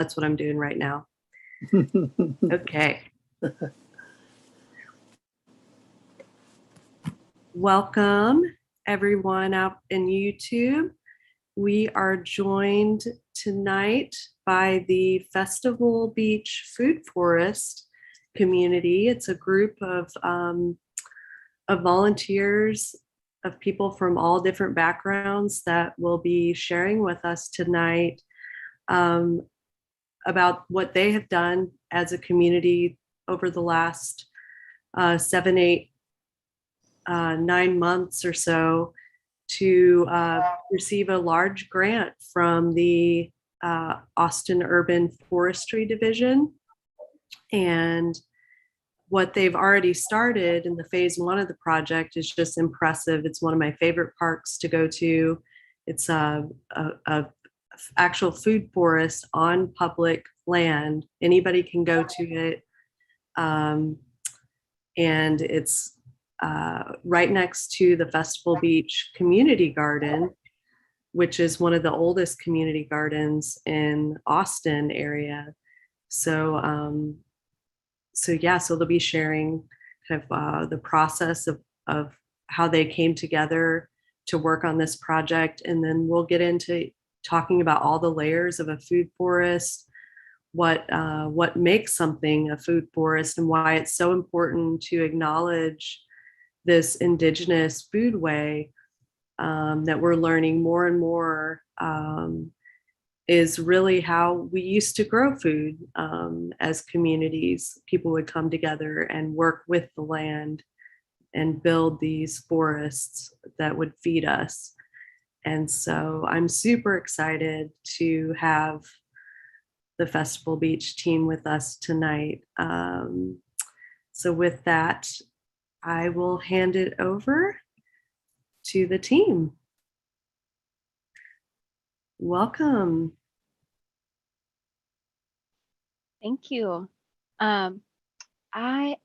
That's what I'm doing right now. Okay. Welcome everyone out in YouTube. We are joined tonight by the Festival Beach Food Forest community. It's a group of volunteers, of people from all different backgrounds that will be sharing with us tonight about what they have done as a community over the last 7, 8, 9 months or so to receive a large grant from the Austin Urban Forestry Division. And what they've already started in the phase 1 of the project is just impressive. It's one of my favorite parks to go to. It's a actual food forest on public land. Anybody can go to it. And it's right next to the Festival Beach Community Garden, which is one of the oldest community gardens in Austin area. So they'll be sharing kind of the process of how they came together to work on this project. And then we'll get into talking about all the layers of a food forest, what makes something a food forest, and why it's so important to acknowledge this indigenous foodway that we're learning more and more is really how we used to grow food as communities. People would come together and work with the land and build these forests that would feed us. And so I'm super excited to have the Festival Beach team with us tonight. So with that, I will hand it over to the team. Welcome. Thank you. I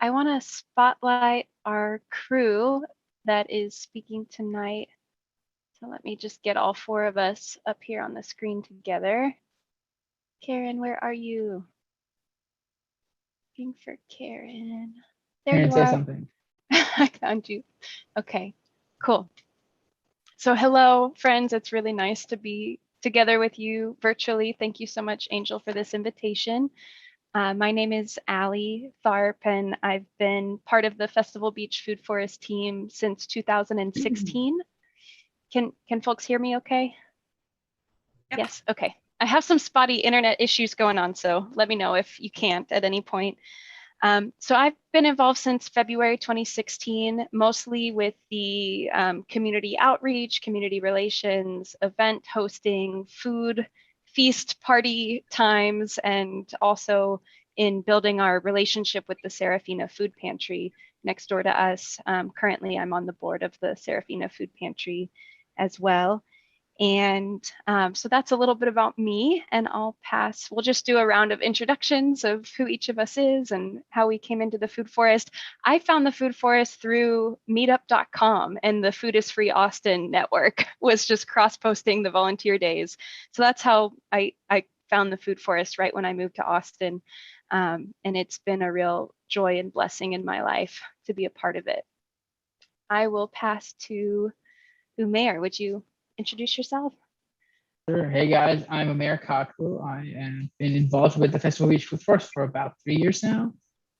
want to spotlight our crew that is speaking tonight. So let me just get all 4 of us up here on the screen together. Karen, where are you? Looking for Karen. There you are. Say something. I found you. Okay, cool. So hello, friends. It's really nice to be together with you virtually. Thank you so much, Angel, for this invitation. My name is Allie Tharp, and I've been part of the Festival Beach Food Forest team since 2016. Can folks hear me okay? Yep. Yes, okay. I have some spotty internet issues going on, so let me know if you can't at any point. So I've been involved since February 2016, mostly with the community outreach, community relations, event hosting, food, feast party times, and also in building our relationship with the Serafina Food Pantry next door to us. Currently, I'm on the board of the Serafina Food Pantry as well. And so that's a little bit about me, and we'll just do a round of introductions of who each of us is and how we came into the food forest. I found the food forest through meetup.com, and the Food is Free Austin network was just cross-posting the volunteer days. So that's how I found the food forest right when I moved to Austin. And it's been a real joy and blessing in my life to be a part of it. I will pass to Umair. Would you introduce yourself? Sure. Hey guys, I'm Umair Kaku. I have been involved with the Festival Beach Food Forest for about 3 years now.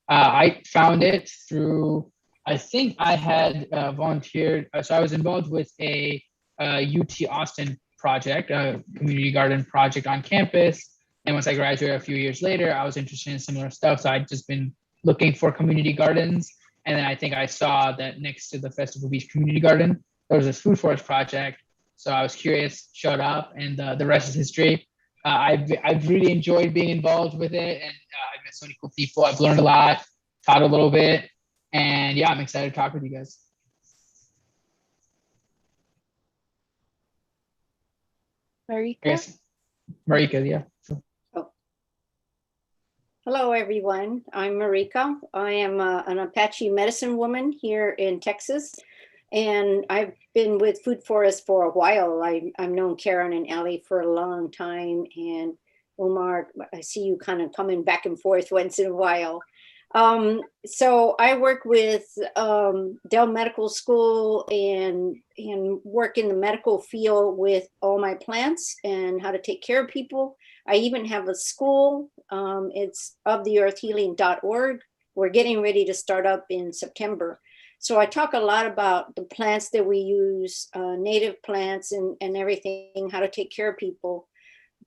I found it through, I think I had volunteered, so I was involved with a UT Austin project, a community garden project on campus. And once I graduated a few years later, I was interested in similar stuff. So I'd just been looking for community gardens. And then I think I saw that next to the Festival Beach Community Garden, there was this food forest project. So I was curious, showed up, and the rest is history. I've really enjoyed being involved with it, and I've met so many cool people. I've learned a lot, taught a little bit, and yeah, I'm excited to talk with you guys. Marika? Yes. Marika, yeah. Oh. Hello, everyone. I'm Marika. I am an Apache medicine woman here in Texas. And I've been with Food Forest for a while. I've known Karen and Ellie for a long time, and Omar, I see you kind of coming back and forth once in a while. So I work with Dell Medical School and work in the medical field with all my plants and how to take care of people. I even have a school. It's oftheearthhealing.org. We're getting ready to start up in September. So I talk a lot about the plants that we use, native plants and everything, how to take care of people.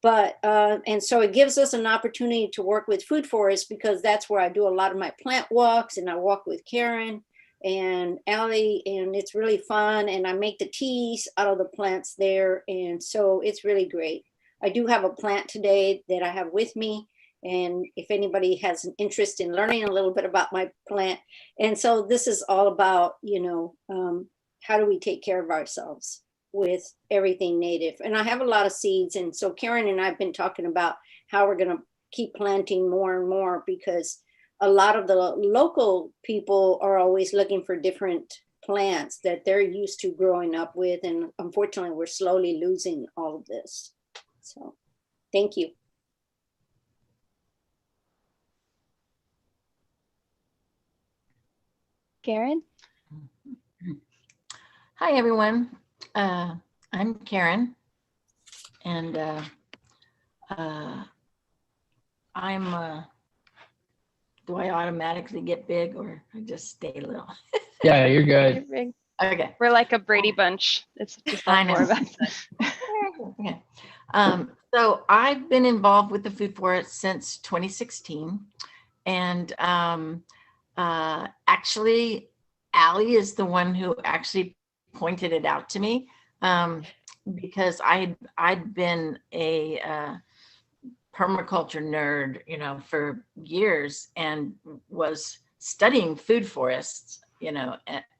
But, and so it gives us an opportunity to work with food forests, because that's where I do a lot of my plant walks, and I walk with Karen and Allie, and it's really fun. And I make the teas out of the plants there. And so it's really great. I do have a plant today that I have with me. And if anybody has an interest in learning a little bit about my plant. And so this is all about, how do we take care of ourselves with everything native. And I have a lot of seeds. And so Karen and I have been talking about how we're going to keep planting more and more, because a lot of the local people are always looking for different plants that they're used to growing up with. And unfortunately, we're slowly losing all of this. So thank you. Karen? Hi, everyone. I'm Karen, and do I automatically get big, or I just stay little? Yeah, you're good. You're big. Okay. We're like a Brady Bunch. It's just all I know. four of us. Okay. So I've been involved with the food forest since 2016, and actually, Allie is the one who actually pointed it out to me, because I'd been a permaculture nerd, for years, and was studying food forests,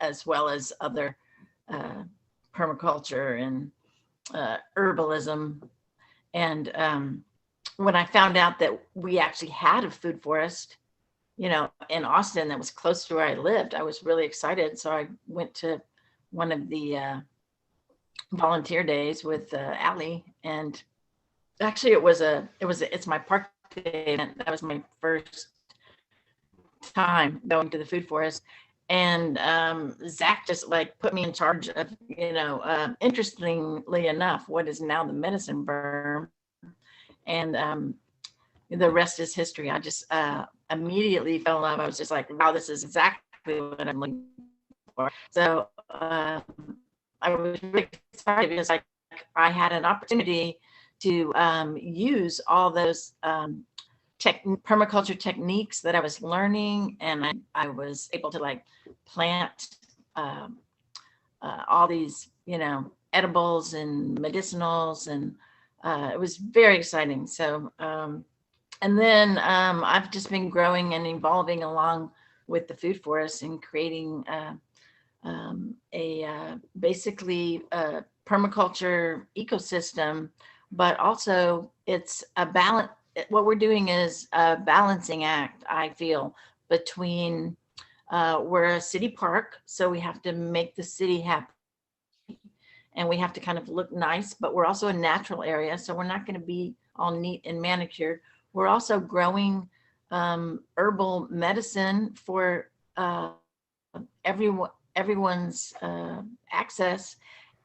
as well as other permaculture and herbalism. And when I found out that we actually had a food forest, in Austin that was close to where I lived, I was really excited. So I went to one of the volunteer days with Allie, and actually it's my park day event. That was my first time going to the food forest. And Zach just put me in charge of, interestingly enough, what is now the medicine berm. And the rest is history. I just immediately fell in love. I was just like, wow, this is exactly what I'm looking for. So I was really excited, because I had an opportunity to use all those permaculture techniques that I was learning, and I was able to plant all these, edibles and medicinals, and it was very exciting. So and then I've just been growing and evolving along with the food forest and creating basically a permaculture ecosystem, but also it's a balance. What we're doing is a balancing act, I feel, between we're a city park, so we have to make the city happy, and we have to kind of look nice, but we're also a natural area, so we're not going to be all neat and manicured. We're also growing herbal medicine for everyone's access,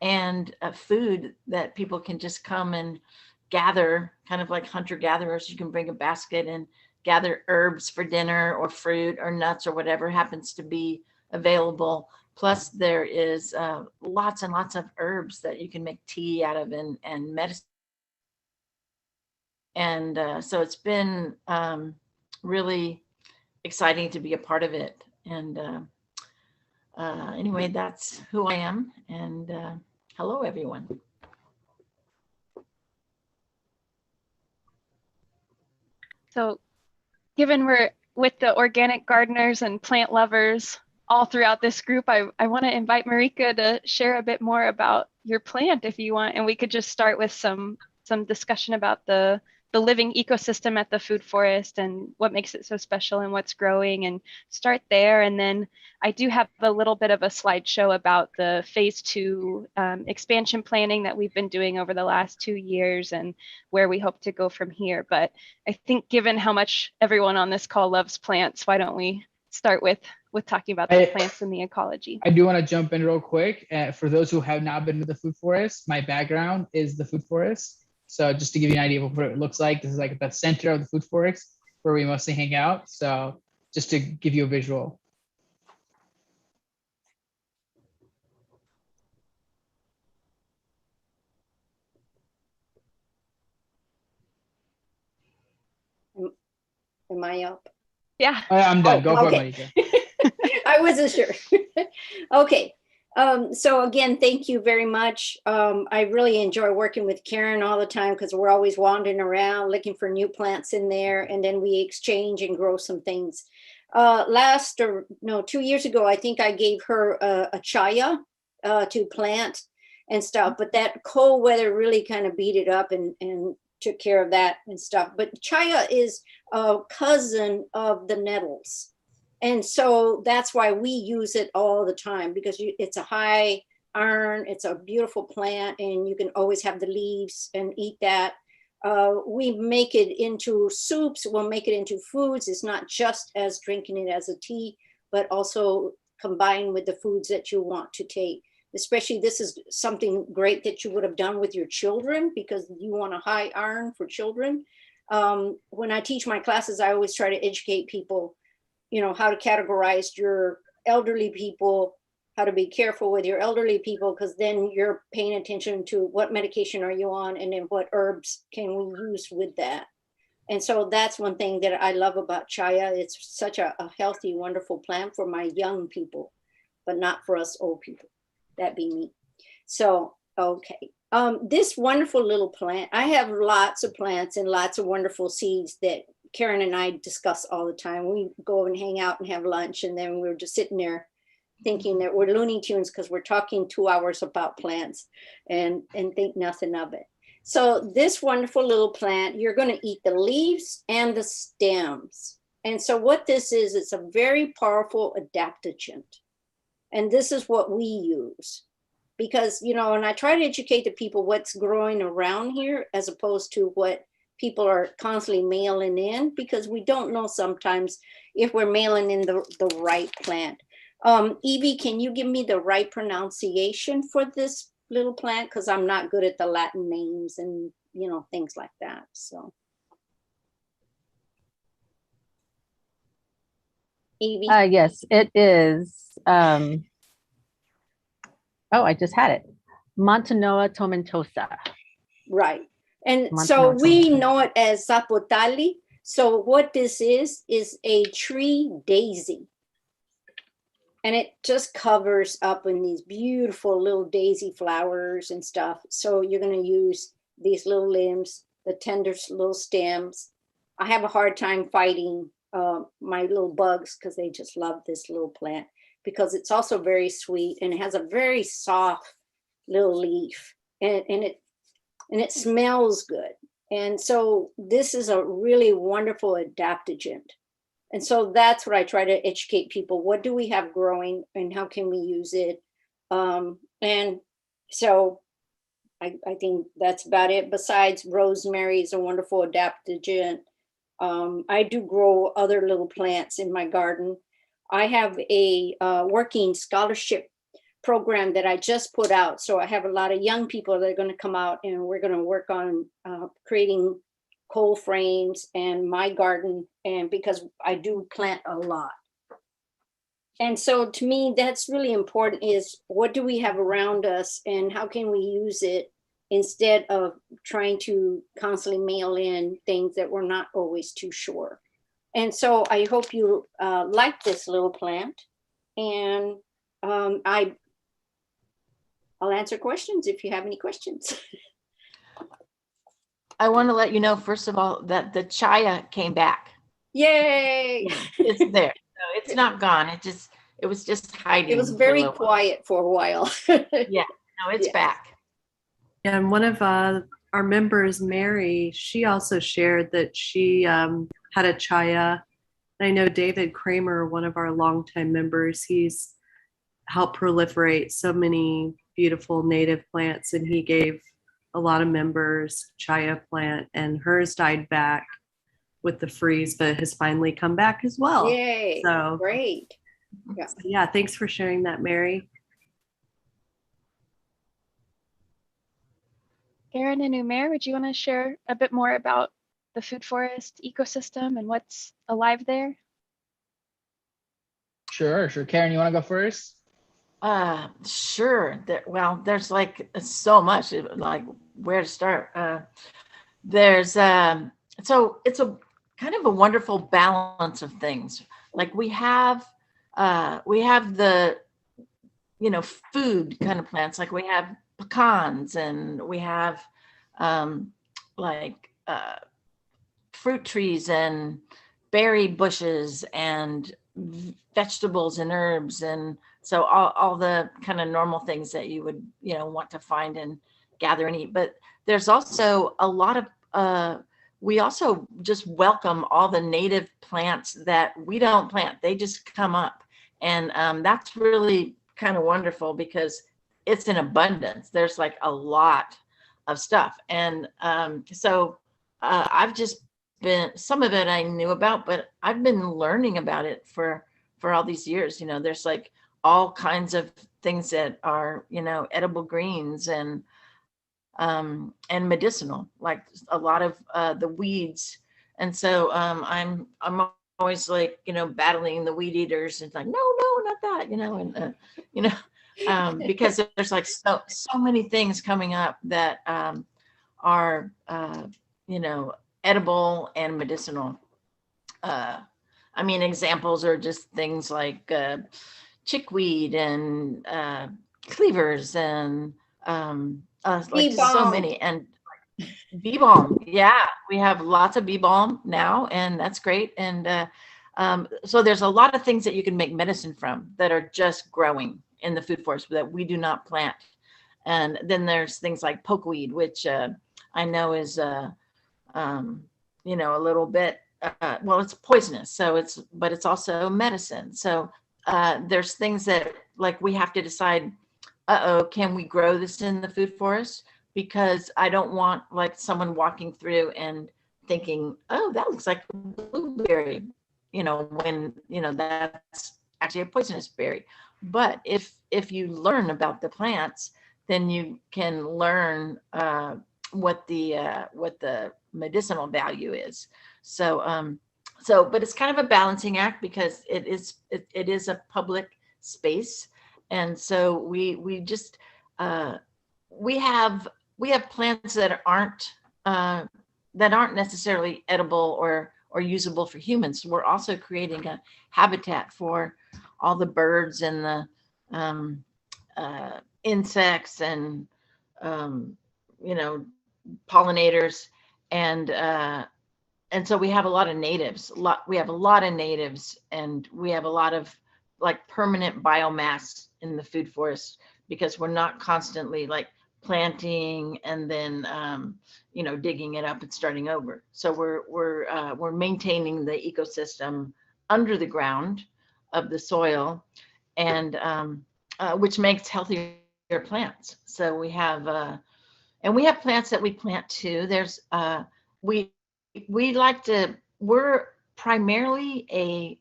and food that people can just come and gather, kind of like hunter-gatherers. You can bring a basket and gather herbs for dinner, or fruit or nuts, or whatever happens to be available. Plus there is lots and lots of herbs that you can make tea out of, and medicine. And so it's been really exciting to be a part of it. And anyway, that's who I am. And hello, everyone. So given we're with the organic gardeners and plant lovers all throughout this group, I want to invite Marika to share a bit more about your plant if you want. And we could just start with some discussion about the the living ecosystem at the food forest and what makes it so special and what's growing, and start there. And then I do have a little bit of a slideshow about the phase 2 expansion planning that we've been doing over the last 2 years and where we hope to go from here. But I think given how much everyone on this call loves plants, why don't we start with talking about the plants and the ecology. I do want to jump in real quick. For those who have not been to the food forest, my background is the food forest. So just to give you an idea of what it looks like, this is like the center of the food forest where we mostly hang out. So just to give you a visual. Am I up? Yeah. I'm done. Go for it, okay. Monica. I wasn't sure. Okay. So again, thank you very much. I really enjoy working with Karen all the time because we're always wandering around looking for new plants in there, and then we exchange and grow some things. 2 years ago, I think I gave her a chaya to plant and stuff, but that cold weather really kind of beat it up and took care of that and stuff. But chaya is a cousin of the nettles. And so that's why we use it all the time, because it's a high iron, it's a beautiful plant, and you can always have the leaves and eat that. We make it into soups, we'll make it into foods. It's not just as drinking it as a tea, but also combined with the foods that you want to take. Especially this is something great that you would have done with your children because you want a high iron for children. When I teach my classes, I always try to educate people, how to categorize your elderly people, how to be careful with your elderly people, because then you're paying attention to what medication are you on, and then what herbs can we use with that. And so that's one thing that I love about chaya. It's such a healthy, wonderful plant for my young people, but not for us old people. That be me. So, okay. This wonderful little plant, I have lots of plants and lots of wonderful seeds that Karen and I discuss all the time. We go and hang out and have lunch, and then we're just sitting there thinking that we're Looney Tunes because we're talking 2 hours about plants and think nothing of it. So this wonderful little plant, you're going to eat the leaves and the stems. And so what this is, it's a very powerful adaptogen. And this is what we use because, and I try to educate the people what's growing around here as opposed to what people are constantly mailing in, because we don't know sometimes if we're mailing in the right plant. Evie, can you give me the right pronunciation for this little plant? Because I'm not good at the Latin names and, things like that. So. Evie? Yes, it is. I just had it. Montanoa tomentosa. Right. And so we know it as zapotali. So what this is a tree daisy. And it just covers up in these beautiful little daisy flowers and stuff. So you're going to use these little limbs, the tender little stems. I have a hard time fighting my little bugs because they just love this little plant because it's also very sweet and it has a very soft little leaf and it smells good. And so this is a really wonderful adaptogen. And so that's what I try to educate people. What do we have growing and how can we use it? And so I think that's about it. Besides, rosemary is a wonderful adaptogen. I do grow other little plants in my garden. I have a working scholarship program that I just put out. So I have a lot of young people that are going to come out and we're going to work on creating cold frames and my garden, and because I do plant a lot. And so to me, that's really important is what do we have around us and how can we use it instead of trying to constantly mail in things that we're not always too sure. And so I hope you like this little plant, and I'll answer questions if you have any questions. I want to let you know, first of all, that the chaya came back. Yay! It's there. No, it's not gone. It was just hiding. It was very quiet for a while. Yeah, no, it's back. And one of our members, Mary, she also shared that she had a chaya. And I know David Kramer, one of our longtime members, he's helped proliferate so many beautiful native plants, and he gave a lot of members chaya plant, and hers died back with the freeze, but has finally come back as well. Yay, So great. Yeah. so yeah, thanks for sharing that, Mary. Erin and Umair, would you want to share a bit more about the food forest ecosystem and what's alive there? Sure. Karen, you want to go first? Sure. Well, there's like so much, like where to start. There's so it's a kind of a wonderful balance of things. Like we have the, you know, food kind of plants. Like we have pecans, and we have like fruit trees and berry bushes and vegetables and herbs, and so all the kind of normal things that you would, you know, want to find and gather and eat. But there's also a lot of we also just welcome all the native plants that we don't plant. They just come up, and that's really kind of wonderful because it's in abundance. There's like a lot of stuff, and so I've just been, some of it I knew about, but I've been learning about it for all these years. You know, there's like all kinds of things that are, you know, edible greens and medicinal, like a lot of the weeds. And so I'm always like, you know, battling the weed eaters and like, no, not that, you know, and you know, because there's like so many things coming up that are you know, edible and medicinal. I mean, examples are just things like chickweed and cleavers and like just so many, and bee balm. Yeah, we have lots of bee balm now, and that's great. And so there's a lot of things that you can make medicine from that are just growing in the food forest that we do not plant. And then there's things like pokeweed, which I know is you know, a little bit well, it's poisonous, so but it's also medicine. So there's things that like we have to decide, can we grow this in the food forest? Because I don't want like someone walking through and thinking, oh, that looks like a blueberry, you know, when, you know, that's actually a poisonous berry. But if you learn about the plants, then you can learn what the medicinal value is. So but it's kind of a balancing act because it is a public space, and so we just we have plants that aren't necessarily edible or usable for humans. So we're also creating a habitat for all the birds and the insects and you know, pollinators, and so we have a lot of natives. We have a lot of natives, and we have a lot of like permanent biomass in the food forest because we're not constantly like planting and then you know, digging it up and starting over. So we're maintaining the ecosystem under the ground of the soil, and which makes healthier plants. So we have and we have plants that we plant too. There's we're primarily a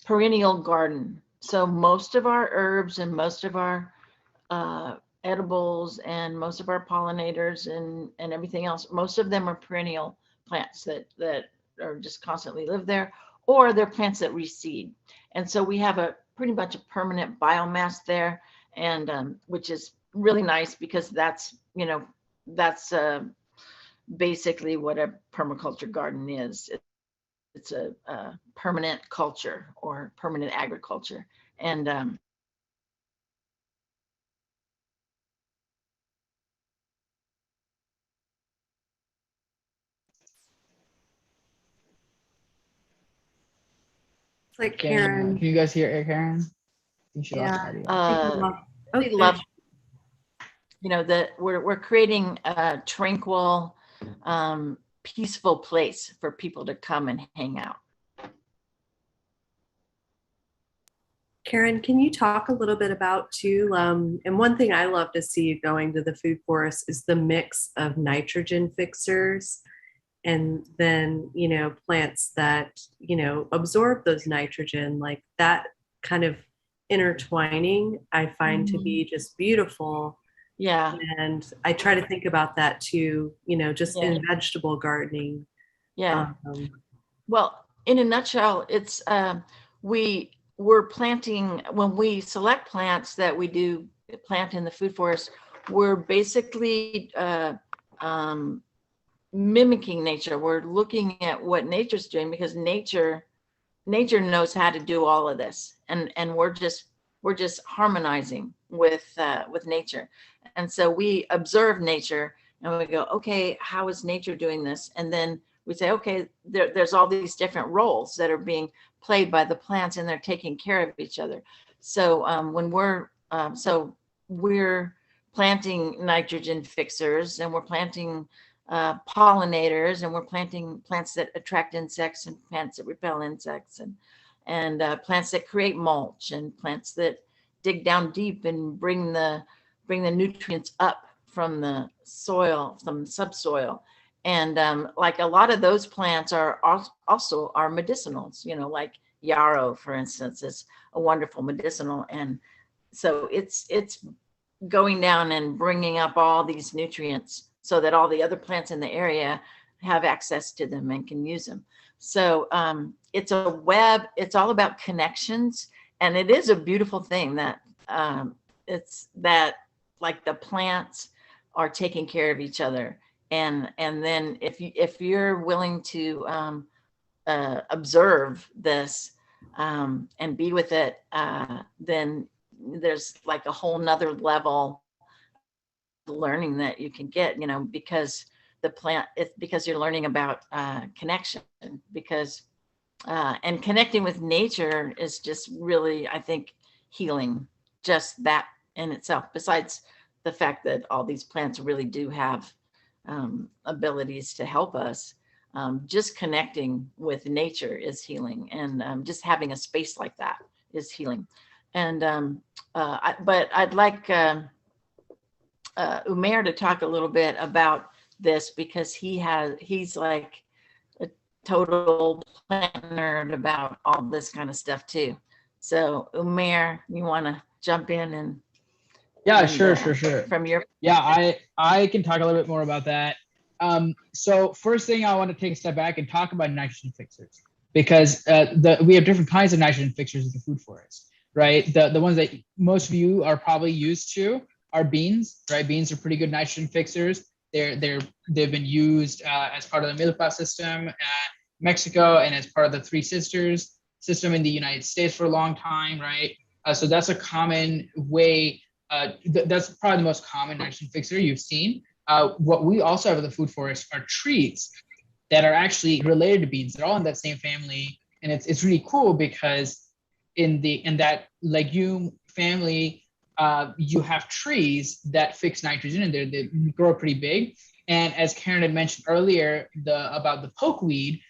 perennial garden. So most of our herbs and most of our edibles and most of our pollinators and everything else, most of them are perennial plants that are just constantly live there, or they're plants that reseed. And so we have a pretty much a permanent biomass there, and which is really nice because that's, you know, that's basically what a permaculture garden is. It's a permanent culture or permanent agriculture. And It's like Karen. Can you guys hear Karen? I think she lost Yeah. audio. I think we really lost- love you know, that we're creating a tranquil, peaceful place for people to come and hang out. Karen, can you talk a little bit about too? And one thing I love to see going to the food forest is the mix of nitrogen fixers and then, you know, plants that, you know, absorb those nitrogen, like that kind of intertwining, I find to be just beautiful. Yeah. And I try to think about that too, you know, just in vegetable gardening. Yeah. Well, in a nutshell, it's we're planting, when we select plants that we do plant in the food forest, we're basically mimicking nature. We're looking at what nature's doing, because nature knows how to do all of this, and we're just harmonizing with nature. And so we observe nature and we go, okay, how is nature doing this? And then we say, okay, there's all these different roles that are being played by the plants, and they're taking care of each other. So when we're planting nitrogen fixers, and we're planting pollinators, and we're planting plants that attract insects, and plants that repel insects, and plants that create mulch, and plants that dig down deep and bring the nutrients up from the soil, from the subsoil. And like a lot of those plants are also are medicinals, you know, like yarrow, for instance, is a wonderful medicinal. And so it's going down and bringing up all these nutrients so that all the other plants in the area have access to them and can use them. So it's a web, it's all about connections. And it is a beautiful thing that it's that, like, the plants are taking care of each other. And then if you're willing to observe this and be with it, then there's like a whole nother level of learning that you can get, you know, because because you're learning about connection, because and connecting with nature is just really, I think, healing, just that in itself, besides the fact that all these plants really do have abilities to help us. Just connecting with nature is healing, and just having a space like that is healing. And but I'd like Umair to talk a little bit about this, because he's like a total plant nerd about all this kind of stuff too. So Umair, you want to jump in and sure. From your I can talk a little bit more about that. So first thing, I want to take a step back and talk about nitrogen fixers, because we have different kinds of nitrogen fixers in the food forest, right? The ones that most of you are probably used to are beans, right? Beans are pretty good nitrogen fixers. They've been used as part of the Milpa system, Mexico, and as part of the Three Sisters system in the United States for a long time, right? So that's a common way. That's probably the most common nitrogen fixer you've seen. What we also have in the food forest are trees that are actually related to beans. They're all in that same family, and it's really cool because in that legume family, you have trees that fix nitrogen, and they grow pretty big. And as Karen had mentioned earlier, about the pokeweed,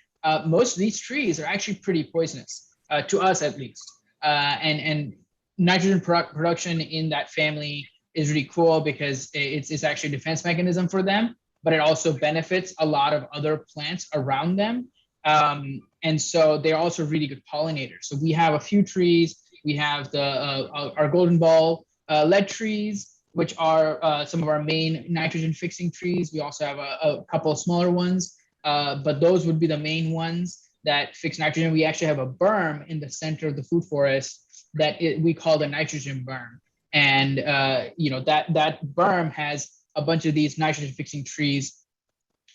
most of these trees are actually pretty poisonous to us, at least. And nitrogen production in that family is really cool because it's actually a defense mechanism for them, but it also benefits a lot of other plants around them. And so they're also really good pollinators. So we have a few trees. We have our golden ball lead trees, which are some of our main nitrogen fixing trees. We also have a couple of smaller ones, but those would be the main ones that fix nitrogen. We actually have a berm in the center of the food forest that we call the nitrogen berm. And that berm has a bunch of these nitrogen fixing trees.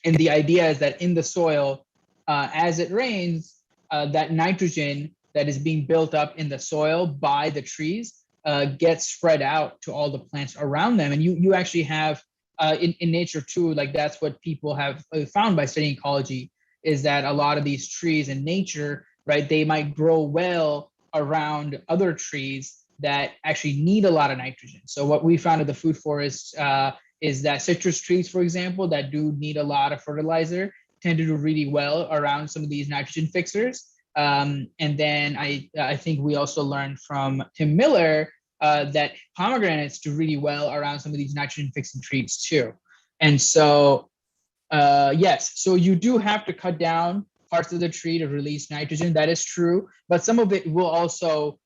And the idea is that in the soil, as it rains, that nitrogen that is being built up in the soil by the trees gets spread out to all the plants around them. And you actually have in nature too, like that's what people have found by studying ecology, is that a lot of these trees in nature, right, they might grow well around other trees that actually need a lot of nitrogen. So what we found at the food forest is that citrus trees, for example, that do need a lot of fertilizer tend to do really well around some of these nitrogen fixers. And then I think we also learned from Tim Miller that pomegranates do really well around some of these nitrogen fixing trees too. And so, yes, so you do have to cut down parts of the tree to release nitrogen. That is true, but some of it will also,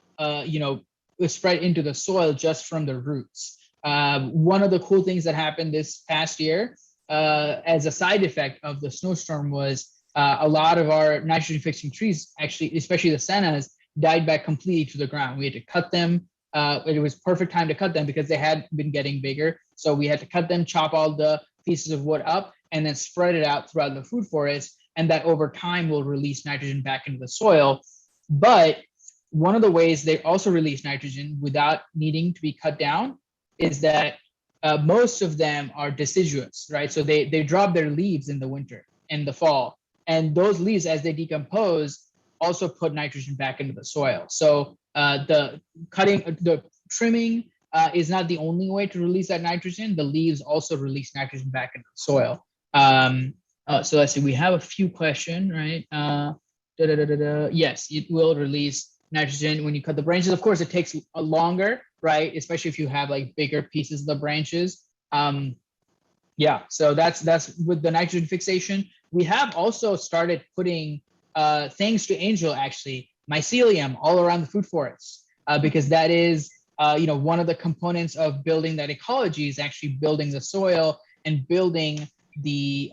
spread into the soil just from the roots. One of the cool things that happened this past year as a side effect of the snowstorm was a lot of our nitrogen fixing trees, actually, especially the sennas, died back completely to the ground. We had to cut them. It was perfect time to cut them because they had been getting bigger. So we had to cut them, chop all the pieces of wood up, and then spread it out throughout the food forest. And that over time will release nitrogen back into the soil. But one of the ways they also release nitrogen without needing to be cut down is that most of them are deciduous, right? So they drop their leaves in the winter and the fall. And those leaves, as they decompose, also put nitrogen back into the soil. So the trimming is not the only way to release that nitrogen. The leaves also release nitrogen back into the soil. So let's see, we have a few questions, right? Yes, it will release nitrogen when you cut the branches. Of course, it takes a longer, right? Especially if you have like bigger pieces of the branches. Yeah, so that's with the nitrogen fixation. We have also started putting, thanks to Angel, actually, mycelium all around the food forests, because that is, one of the components of building that ecology is actually building the soil and building the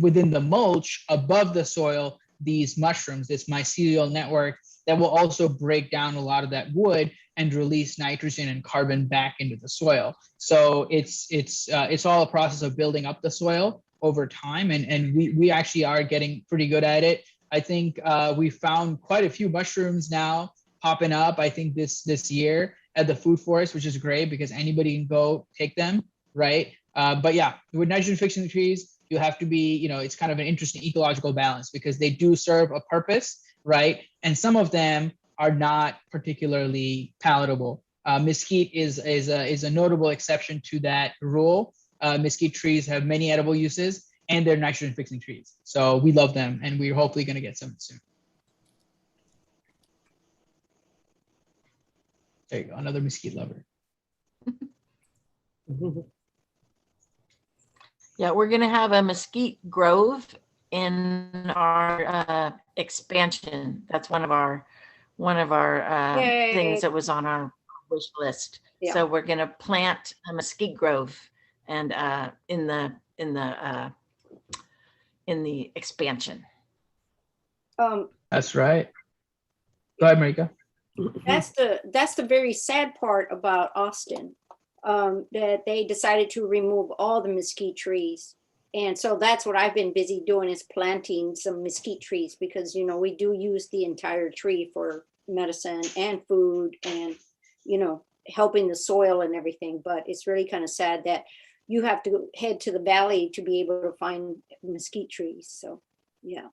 within the mulch above the soil, these mushrooms, this mycelial network that will also break down a lot of that wood and release nitrogen and carbon back into the soil. So it's all a process of building up the soil over time, and we actually are getting pretty good at it. I think we found quite a few mushrooms now popping up, I think this year at the food forest, which is great because anybody can go take them, right? But yeah, with nitrogen fixing trees, you have to be, it's kind of an interesting ecological balance because they do serve a purpose, right? And some of them are not particularly palatable. Mesquite is a notable exception to that rule. Mesquite trees have many edible uses and they're nitrogen fixing trees. So we love them and we're hopefully going to get some soon. There you go, another mesquite lover. Yeah, we're going to have a mesquite grove in our expansion. That's one of our things that was on our wish list. Yeah. So we're going to plant a mesquite grove and in the expansion. That's right. Go ahead, Marika. That's the very sad part about Austin. That they decided to remove all the mesquite trees. And so that's what I've been busy doing is planting some mesquite trees because, we do use the entire tree for medicine and food and, helping the soil and everything. But it's really kind of sad that you have to head to the valley to be able to find mesquite trees. So, yeah.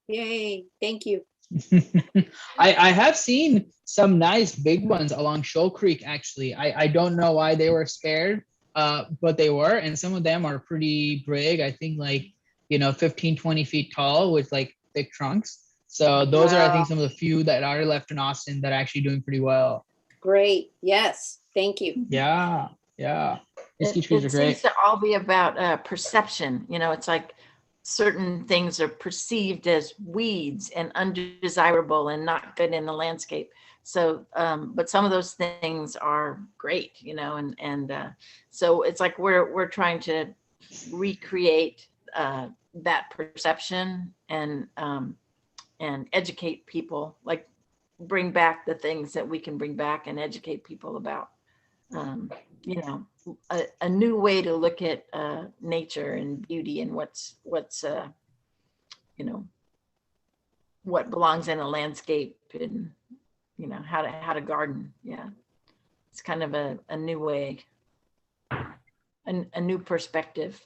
Yay. Thank you. I have seen some nice big ones along Shoal Creek, actually. I don't know why they were spared, but they were. And some of them are pretty big. I think 15, 20 feet tall with like thick trunks. So those are, I think, some of the few that are left in Austin that are actually doing pretty well. Great. Yes. Thank you. Yeah. It seems to all be about perception. It's like certain things are perceived as weeds and undesirable and not good in the landscape. So, but some of those things are great, and so it's like we're trying to recreate that perception and educate people, like bring back the things that we can bring back and educate people about, a new way to look at nature and beauty and what's what belongs in a landscape and how to garden. Yeah, it's kind of a new way, a new perspective.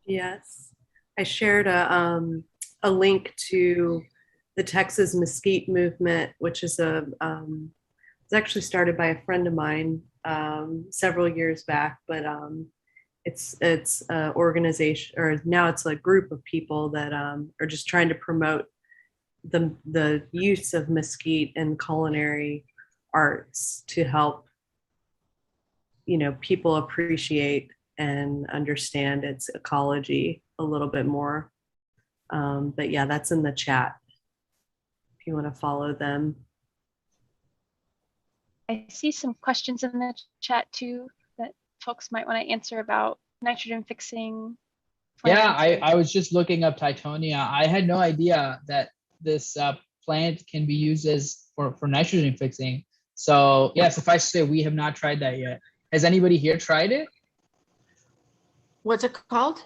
Yes, I shared a link to the Texas Mesquite Movement, which is a It's actually started by a friend of mine several years back, but it's an organization, or now it's a group of people that are just trying to promote the use of mesquite in culinary arts to help, people appreciate and understand its ecology a little bit more. But yeah, that's in the chat if you want to follow them. I see some questions in the chat too that folks might want to answer about nitrogen fixing. Yeah, plants. I was just looking up Titonia. I had no idea that this plant can be used as for nitrogen fixing. So yeah, suffice to say, we have not tried that yet. Has anybody here tried it? What's it called?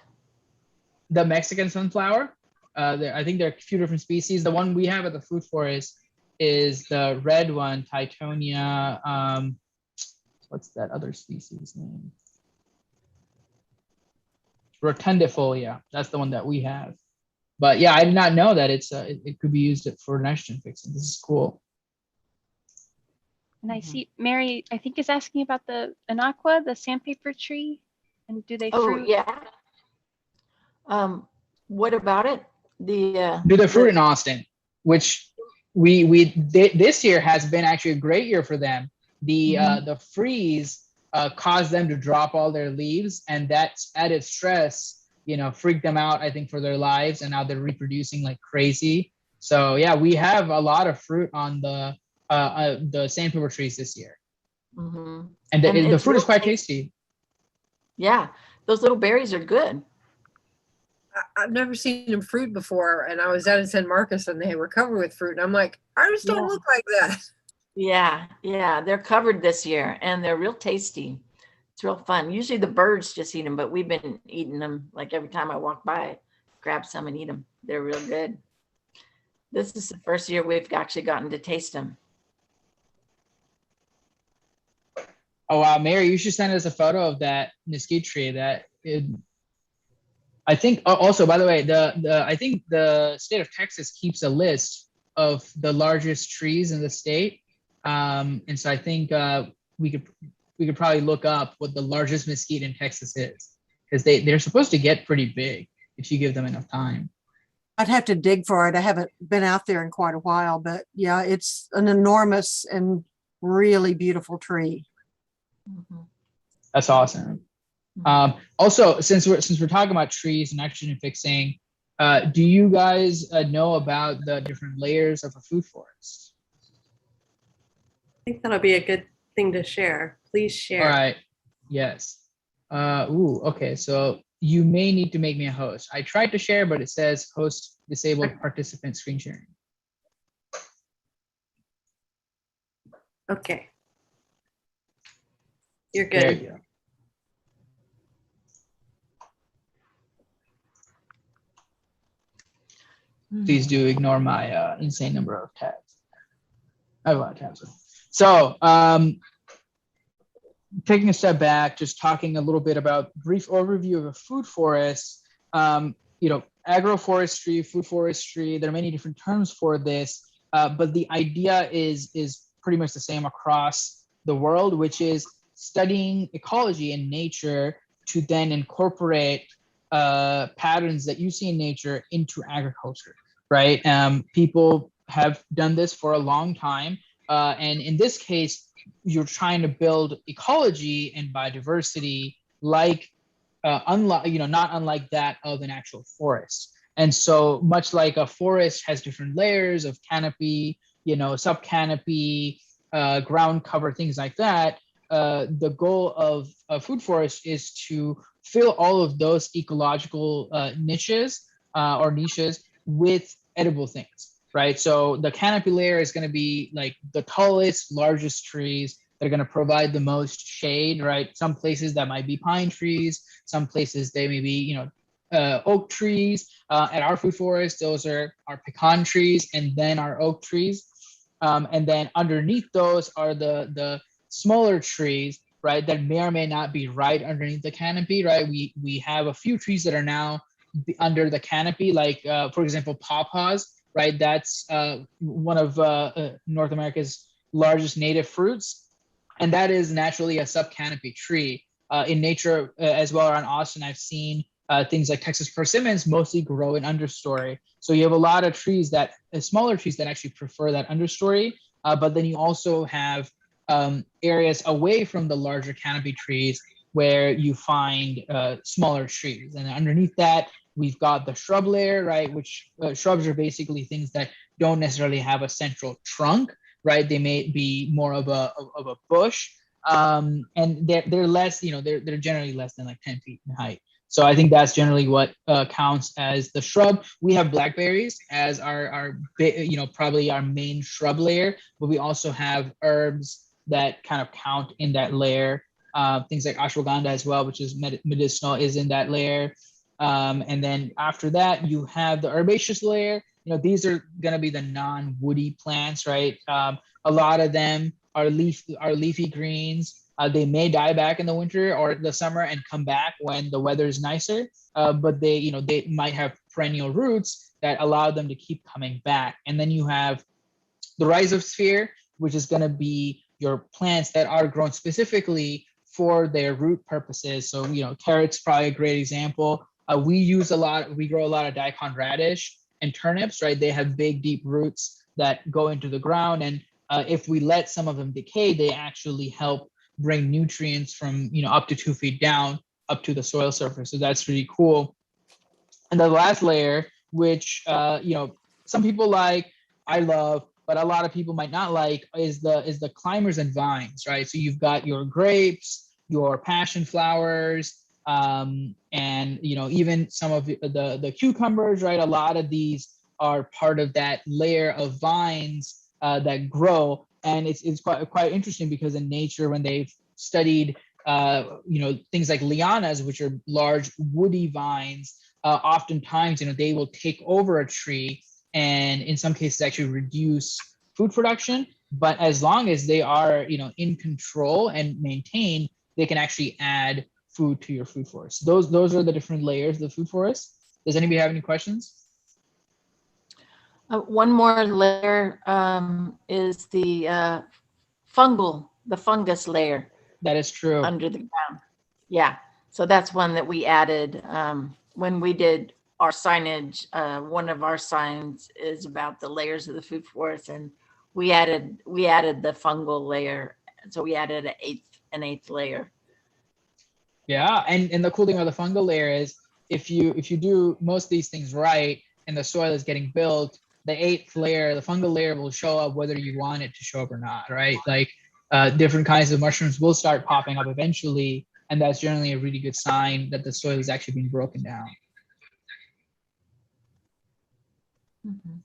The Mexican sunflower. I think there are a few different species. The one we have at the food forest is the red one, Titonia. What's that other species name? Rotundifolia. That's the one that we have. But yeah, I did not know that it could be used for nitrogen fixing. This is cool. And I see Mary, I think, is asking about the Anaqua, the sandpaper tree, and do they fruit? Oh yeah. What about it? Do the fruit in Austin, which we did this year has been actually a great year for them. The freeze caused them to drop all their leaves, and that added stress, freaked them out, I think, for their lives, and now they're reproducing like crazy. So yeah, we have a lot of fruit on the sandpaper trees this year. And the fruit is quite tasty. Yeah, those little berries are good. I've never seen them fruit before, and I was down in San Marcos and they were covered with fruit, and I'm like, ours don't look like that. Yeah, they're covered this year, and they're real tasty. It's real fun. Usually the birds just eat them, but we've been eating them like every time I walk by, grab some and eat them. They're real good. This is the first year we've actually gotten to taste them. Oh wow, Mary, you should send us a photo of that mesquite tree. I think also, by the way, I think the state of Texas keeps a list of the largest trees in the state, and so I think we could probably look up what the largest mesquite in Texas is, because they're supposed to get pretty big if you give them enough time. I'd have to dig for it. I haven't been out there in quite a while, but yeah, it's an enormous and really beautiful tree. That's awesome. Also, since we're talking about trees and nitrogen fixing, do you guys know about the different layers of a food forest? I think that'll be a good thing to share. Please share. All right. Yes. Okay. So you may need to make me a host. I tried to share, but it says host disabled participant screen sharing. Okay. You're good. There you go. Please do ignore my insane number of tabs. I have a lot of tabs. So taking a step back, just talking a little bit about brief overview of a food forest. Agroforestry, food forestry, there are many different terms for this, but the idea is pretty much the same across the world, which is studying ecology and nature to then incorporate patterns that you see in nature into agriculture, right? People have done this for a long time. And in this case, you're trying to build ecology and biodiversity not unlike that of an actual forest. And so much like a forest has different layers of canopy, subcanopy, ground cover, things like that, the goal of a food forest is to fill all of those ecological niches with edible things, right? So the canopy layer is going to be like the tallest, largest trees that are going to provide the most shade, right? Some places that might be pine trees, some places they may be, oak trees. At our food forest, those are our pecan trees and then our oak trees. And then underneath those are the smaller trees, right, that may or may not be right underneath the canopy, right? We have a few trees that are now under the canopy, like, for example, pawpaws, right? That's one of North America's largest native fruits, and that is naturally a subcanopy tree. In nature as well around Austin, I've seen things like Texas persimmons mostly grow in understory. So you have a lot of trees that, smaller trees that actually prefer that understory, but then you also have areas away from the larger canopy trees where you find smaller trees. And underneath that, we've got the shrub layer, right? Which shrubs are basically things that don't necessarily have a central trunk, right? They may be more of a bush, and they're less, they're generally less than like 10 feet in height. So I think that's generally what counts as the shrub. We have blackberries as our probably our main shrub layer, but we also have herbs that kind of count in that layer. Things like ashwagandha as well, which is medicinal, is in that layer. And then after that, you have the herbaceous layer. These are going to be the non-woody plants, right? A lot of them are leafy greens. They may die back in the winter or the summer and come back when the weather is nicer. But they might have perennial roots that allow them to keep coming back. And then you have the rhizosphere, which is going to be your plants that are grown specifically for their root purposes. So, carrots probably a great example. We grow a lot of daikon radish and turnips, right? They have big, deep roots that go into the ground. And if we let some of them decay, they actually help bring nutrients from, up to 2 feet down up to the soil surface. So that's really cool. And the last layer, which, some people like, I love, but a lot of people might not like, is the climbers and vines, right? So you've got your grapes, your passion flowers, and even some of the cucumbers, right? A lot of these are part of that layer of vines that grow, and it's quite interesting because in nature, when they've studied things like lianas, which are large woody vines, oftentimes they will take over a tree and in some cases actually reduce food production. But as long as they are in control and maintained, they can actually add food to your food forest. Those are the different layers of the food forest. Does anybody have any questions? One more layer is the fungus layer. That is true. Under the ground. Yeah. So that's one that we added when we did our signage. One of our signs is about the layers of the food forest, and we added the fungal layer. So we added an eighth layer. Yeah, and the cool thing about the fungal layer is if you do most of these things right and the soil is getting built, the eighth layer, the fungal layer, will show up whether you want it to show up or not, right? Like different kinds of mushrooms will start popping up eventually, and that's generally a really good sign that the soil is actually being broken down. Mm-hmm.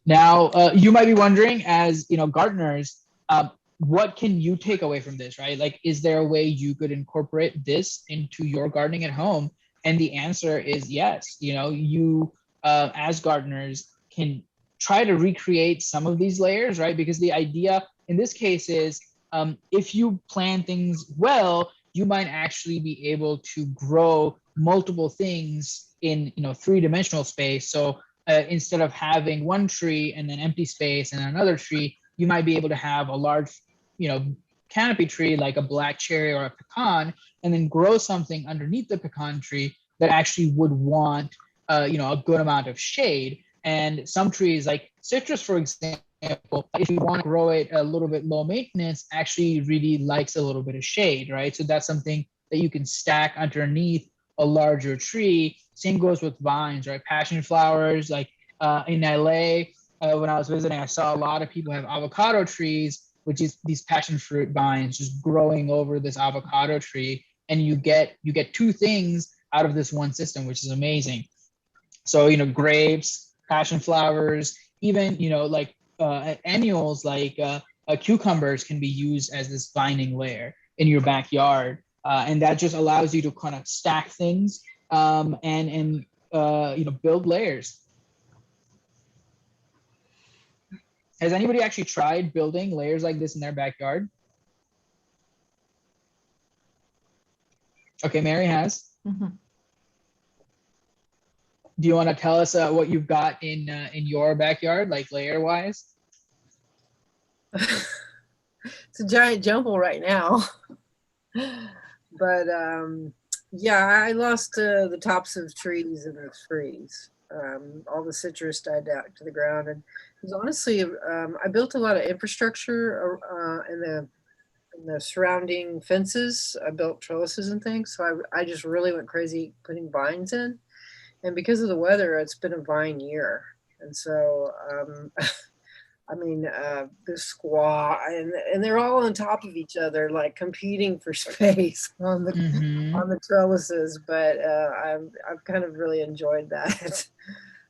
Now, you might be wondering, as gardeners, what can you take away from this, right? Like, is there a way you could incorporate this into your gardening at home? And the answer is yes. You as gardeners can try to recreate some of these layers, right? Because the idea in this case is if you plan things well, you might actually be able to grow multiple things in three-dimensional space. So instead of having one tree and then empty space and another tree, you might be able to have a large canopy tree like a black cherry or a pecan, and then grow something underneath the pecan tree that actually would want a good amount of shade. And some trees like citrus, for example, if you want to grow it a little bit low maintenance, actually really likes a little bit of shade, right? So that's something that you can stack underneath a larger tree. Same goes with vines, right? Passion flowers, like in LA, when I was visiting, I saw a lot of people have avocado trees, which is these passion fruit vines just growing over this avocado tree, and you get two things out of this one system, which is amazing. So grapes, passion flowers, even like annuals like cucumbers can be used as this vining layer in your backyard, and that just allows you to kind of stack things and build layers. Has anybody actually tried building layers like this in their backyard? Okay, Mary has. Mm-hmm. Do you want to tell us what you've got in your backyard, like layer wise? It's a giant jumble right now. But yeah, I lost the tops of trees in the freeze. All the citrus died out to the ground, and it was honestly, I built a lot of infrastructure in the surrounding fences. I built trellises and things, so I just really went crazy putting vines in. And because of the weather, it's been a vine year, and so I mean, the squaw, and they're all on top of each other, like competing for space on the trellises. But I've kind of really enjoyed that.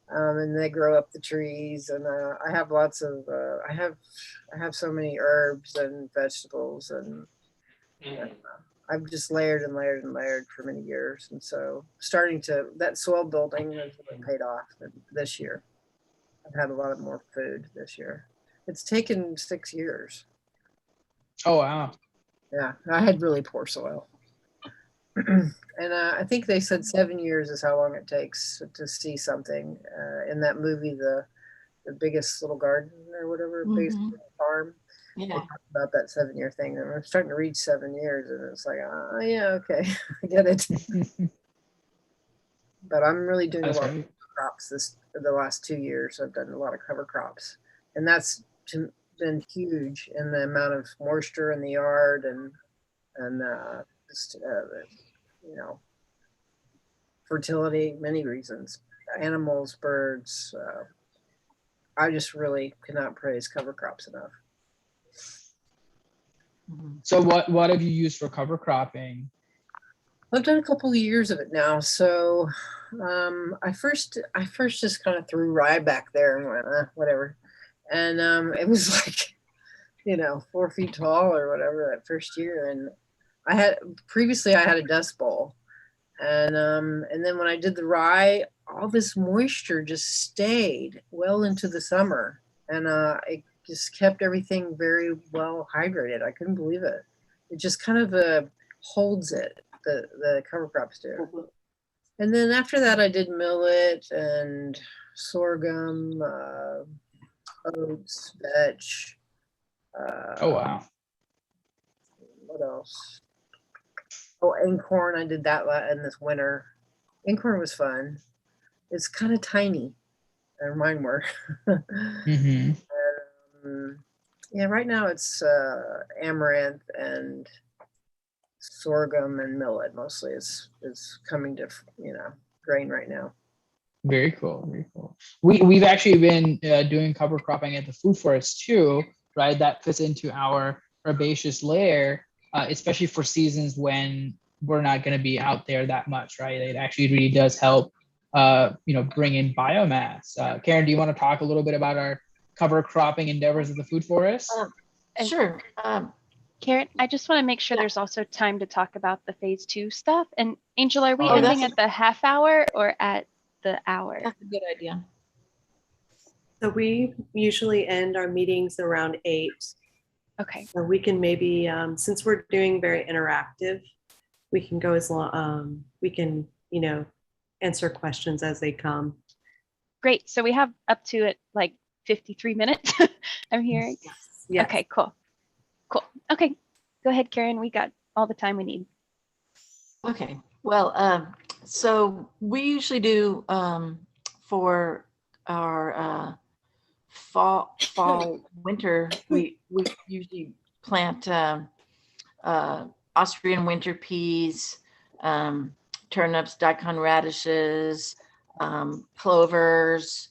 And they grow up the trees, and I have lots of I have so many herbs and vegetables, and I've just layered and layered and layered for many years, and so that soil building has really paid off this year. I've had a lot of more food this year. It's taken 6 years. Oh, wow. Yeah, I had really poor soil. And I think they said 7 years is how long it takes to see something. In that movie, the Biggest Little Garden or whatever, Biggest Little Farm. Yeah. They talk about that 7-year thing. And I'm starting to reach 7 years, and it's like, oh yeah, okay, I get it. But I'm really doing That's a lot right. of crops the last 2 years. I've done a lot of cover crops, and that's been huge in the amount of moisture in the yard and just you know, fertility, many reasons, animals, birds. I just really cannot praise cover crops enough. So what have you used for cover cropping? I've done a couple of years of it now. So I first just kind of threw rye back there and went, whatever. And it was like, 4 feet tall or whatever that first year. And I had a dust bowl. And then when I did the rye, all this moisture just stayed well into the summer. And it just kept everything very well hydrated. I couldn't believe it. It just kind of holds it, the cover crops do. And then after that, I did millet and sorghum, oats, vetch. Oh, wow. What else? Oh, acorn. I did that in this winter. Acorn was fun. It's kind of tiny. Or mine were. Yeah, right now it's amaranth and sorghum and millet mostly. It's coming to grain right now. Very cool. Very cool. We've actually been doing cover cropping at the food forest too, right? That fits into our herbaceous layer, especially for seasons when we're not going to be out there that much, right? It actually really does help, bring in biomass. Karen, do you want to talk a little bit about our cover cropping endeavors at the food forest? Sure. Karen, I just want to make sure there's also time to talk about the phase 2 stuff. And Angel, are we ending at the half hour or at the hour? That's a good idea. So we usually end our meetings around 8. Okay. So we can maybe, since we're doing very interactive, we can go as long, we can, answer questions as they come. Great. So we have up to it like 53 minutes, I'm hearing. Yes. Okay, cool. Okay, go ahead, Karen. We got all the time we need. Okay. Well, so we usually do for our fall, winter, we usually plant Austrian winter peas, turnips, daikon radishes, clovers,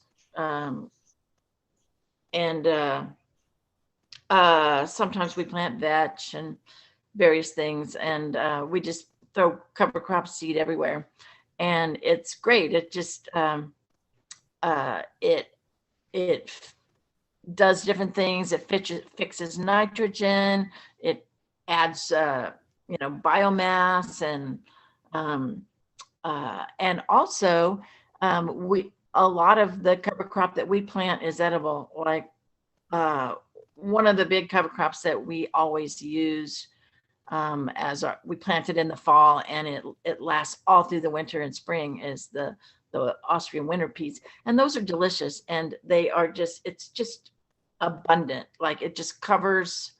and sometimes we plant vetch and various things, and we just throw cover crop seed everywhere, and it's great. It just it does different things. It fixes nitrogen. It adds biomass, and also a lot of the cover crop that we plant is edible. Like one of the big cover crops that we always use we planted in the fall, and it lasts all through the winter and spring, is the Austrian winter peas. And those are delicious, and it's just abundant. Like it just covers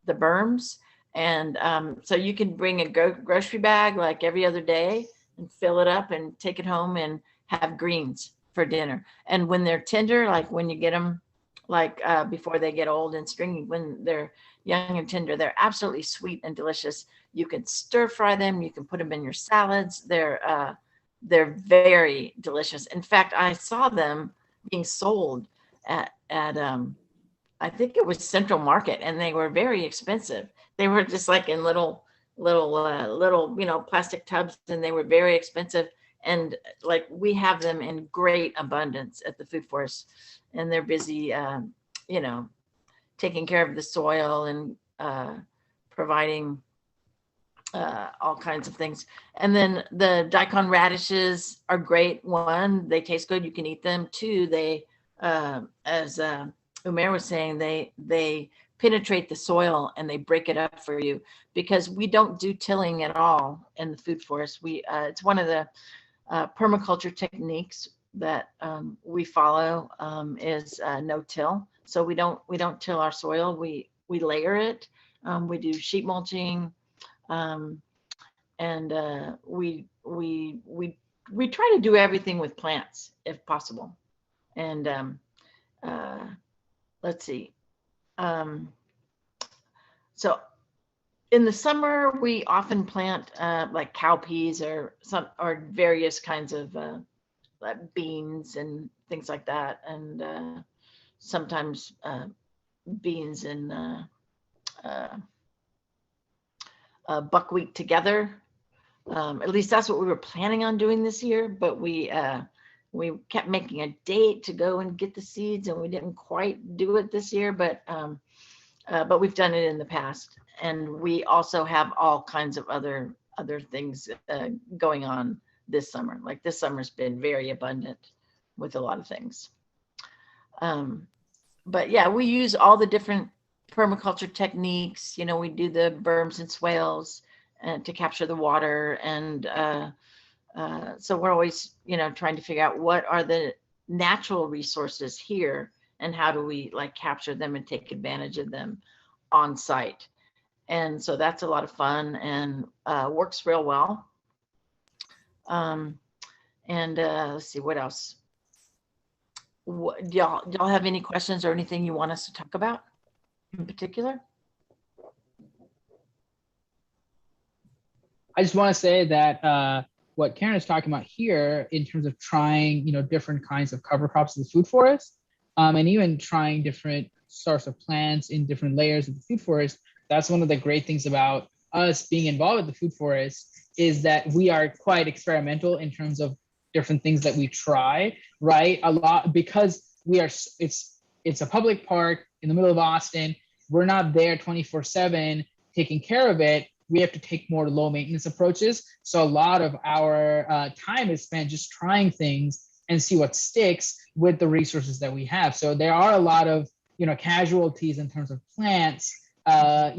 the berms. And so you can bring a grocery bag like every other day and fill it up and take it home and have greens for dinner. And when they're tender, like when you get them, like before they get old and stringy, when they're young and tender, they're absolutely sweet and delicious. You can stir fry them. You can put them in your salads. They're very delicious. In fact, I saw them being sold at I think it was Central Market, and they were very expensive. They were just like in little, plastic tubs, and they were very expensive. And like we have them in great abundance at the Food Forest, and they're busy, taking care of the soil and providing all kinds of things. And then the daikon radishes are great. One, they taste good. You can eat them. Two, they, as Umair was saying, they penetrate the soil and they break it up for you, because we don't do tilling at all in the Food Forest. It's one of the permaculture techniques that we follow is no-till. So we don't till our soil. We layer it. We do sheet mulching, and we try to do everything with plants if possible. And let's see. So in the summer, we often plant like cowpeas or various kinds of like beans and things like that, and sometimes beans and buckwheat together. At least that's what we were planning on doing this year, but we kept making a date to go and get the seeds, and we didn't quite do it this year, but we've done it in the past. And we also have all kinds of other things going on this summer. Like this summer's been very abundant with a lot of things. But yeah, we use all the different permaculture techniques. We do the berms and swales to capture the water, and so we're always, trying to figure out what are the natural resources here and how do we like capture them and take advantage of them on site. And so that's a lot of fun and works real well. And let's see, what else? Do y'all have any questions or anything you want us to talk about in particular? I just want to say that what Karen is talking about here in terms of trying, different kinds of cover crops in the food forest, and even trying different sorts of plants in different layers of the food forest. That's one of the great things about us being involved with the food forest, is that we are quite experimental in terms of different things that we try, right? A lot, because it's a public park in the middle of Austin. We're not there 24/7 taking care of it. We have to take more low maintenance approaches. So a lot of our time is spent just trying things and see what sticks with the resources that we have. So there are a lot of, casualties in terms of plants, that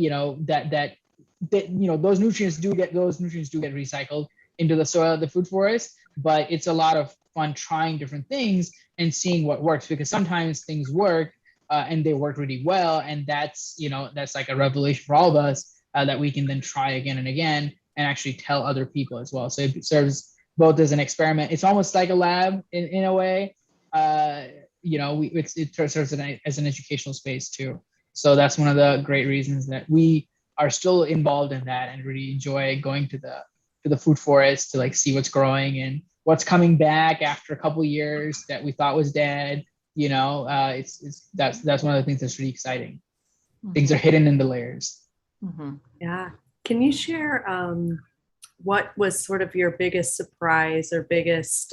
those nutrients do get recycled into the soil of the food forest, but it's a lot of fun trying different things and seeing what works, because sometimes things work and they work really well. And that's like a revelation for all of us. That we can then try again and again and actually tell other people as well. So it serves both as an experiment. It's almost like a lab in a way. It serves as an educational space too. So that's one of the great reasons that we are still involved in that and really enjoy going to the food forest to like see what's growing and what's coming back after a couple of years that we thought was dead. That's one of the things that's really exciting. Mm-hmm. Things are hidden in the layers. Mm-hmm. Yeah. Can you share what was sort of your biggest surprise or biggest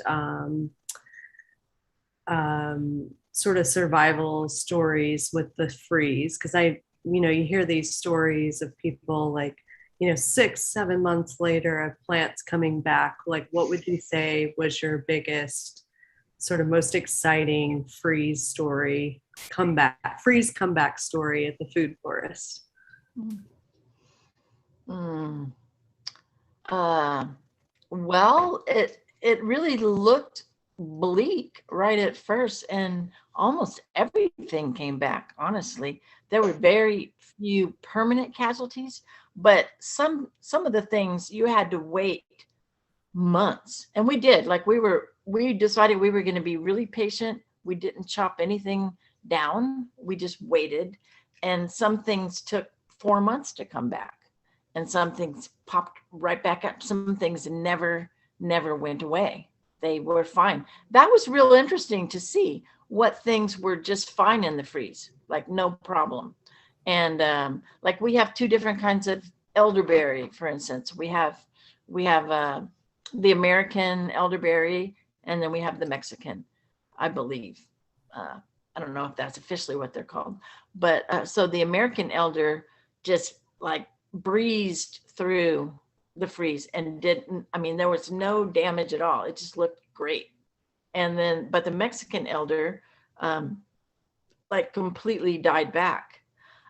sort of survival stories with the freeze? Because you hear these stories of people like, 6-7 months later of plants coming back. Like, what would you say was your biggest sort of most exciting freeze comeback story at the food forest? Well, it really looked bleak right at first, and almost everything came back. Honestly, there were very few permanent casualties, but some of the things you had to wait months, and we did. Like we decided we were going to be really patient. We didn't chop anything down. We just waited, and some things took 4 months to come back, and some things popped right back up. Some things never went away. They were fine. That was real interesting to see what things were just fine in the freeze, like no problem. And like we have two different kinds of elderberry, for instance. We have the American elderberry, and then we have the Mexican, I believe. I don't know if that's officially what they're called, but so the American elder just like breezed through the freeze and didn't, I mean, there was no damage at all. It just looked great. And then, but the Mexican elder, like completely died back,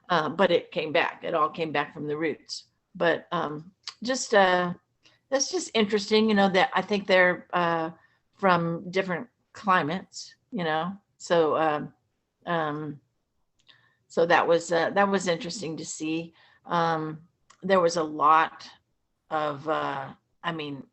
but it came back. It all came back from the roots. But just, that's just interesting, you know, that I think they're from different climates, you know, so so that was interesting to see. There was a lot of, I mean,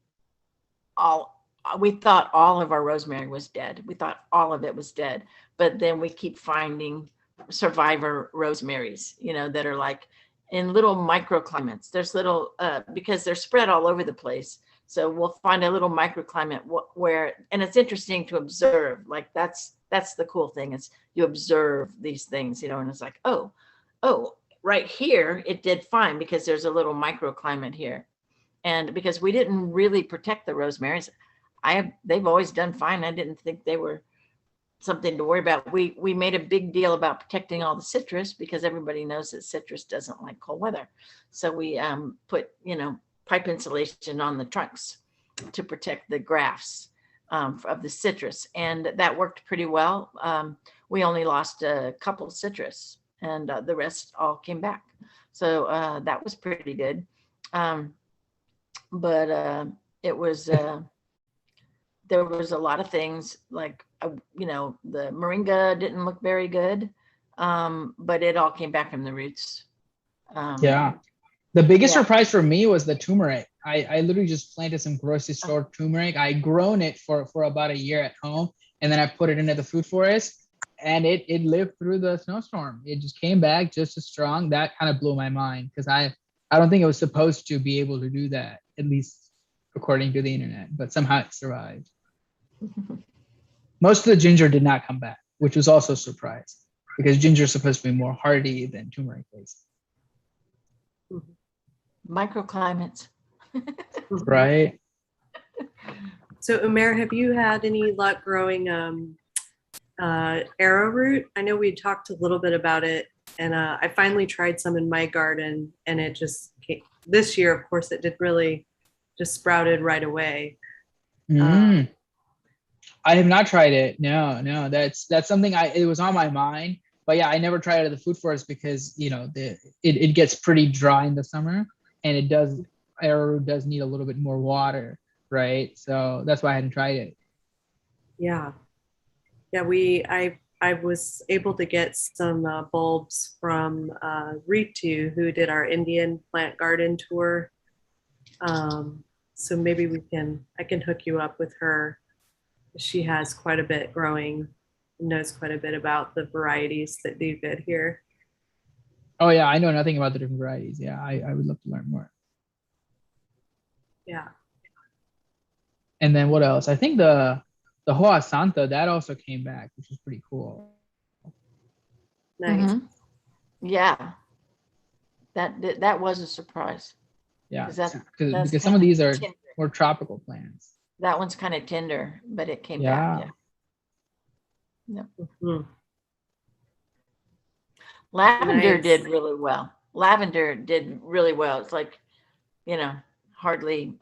we thought all of our rosemary was dead. We thought all of it was dead, but then we keep finding survivor rosemaries, you know, that are like in little microclimates. There's little, because they're spread all over the place. So we'll find a little microclimate where, and it's interesting to observe. Like that's the cool thing, is you observe these things, you know, and it's like, oh, right here, it did fine because there's a little microclimate here. And because we didn't really protect the rosemaries, they've always done fine. I didn't think they were something to worry about. We made a big deal about protecting all the citrus because everybody knows that citrus doesn't like cold weather. So we put, you know, pipe insulation on the trunks to protect the grafts of the citrus, and that worked pretty well. We only lost a couple citrus, and the rest all came back. So that was pretty good. But it was, there was a lot of things like, you know, the moringa didn't look very good, but it all came back from the roots. Yeah. The biggest Yeah. surprise for me was the turmeric. I literally just planted some grocery store turmeric. I grown it for about a year at home, and then I put it into the food forest, and it lived through the snowstorm. It just came back just as strong. That kind of blew my mind, because I don't think it was supposed to be able to do that, at least according to the internet, but somehow it survived. Most of the ginger did not come back, which was also a surprise, because ginger is supposed to be more hardy than turmeric is. Microclimates. Right. So Umair, have you had any luck growing arrowroot? I know we talked a little bit about it, and I finally tried some in my garden, and it just came. This year, of course, it did really just sprouted right away. I have not tried it. No, that's something it was on my mind, but yeah, I never tried it at the food forest because, you know, it gets pretty dry in the summer, and arrowroot does need a little bit more water, right? So that's why I hadn't tried it. Yeah, I was able to get some bulbs from Ritu, who did our Indian plant garden tour. So maybe I can hook you up with her. She has quite a bit growing, knows quite a bit about the varieties that do good here. Oh yeah, I know nothing about the different varieties. Yeah, I would love to learn more. Yeah. And then what else? I think the Hoa Santa, that also came back, which is pretty cool. Nice. Mhm. Yeah, that was a surprise. Yeah, 'Cause that's because some of kinda these are tender. more tropical plants. That one's kind of tender, but it came Yeah. back. Yeah. Mhm. Lavender Nice. did really well. Lavender did really well. It's like, you know, hardly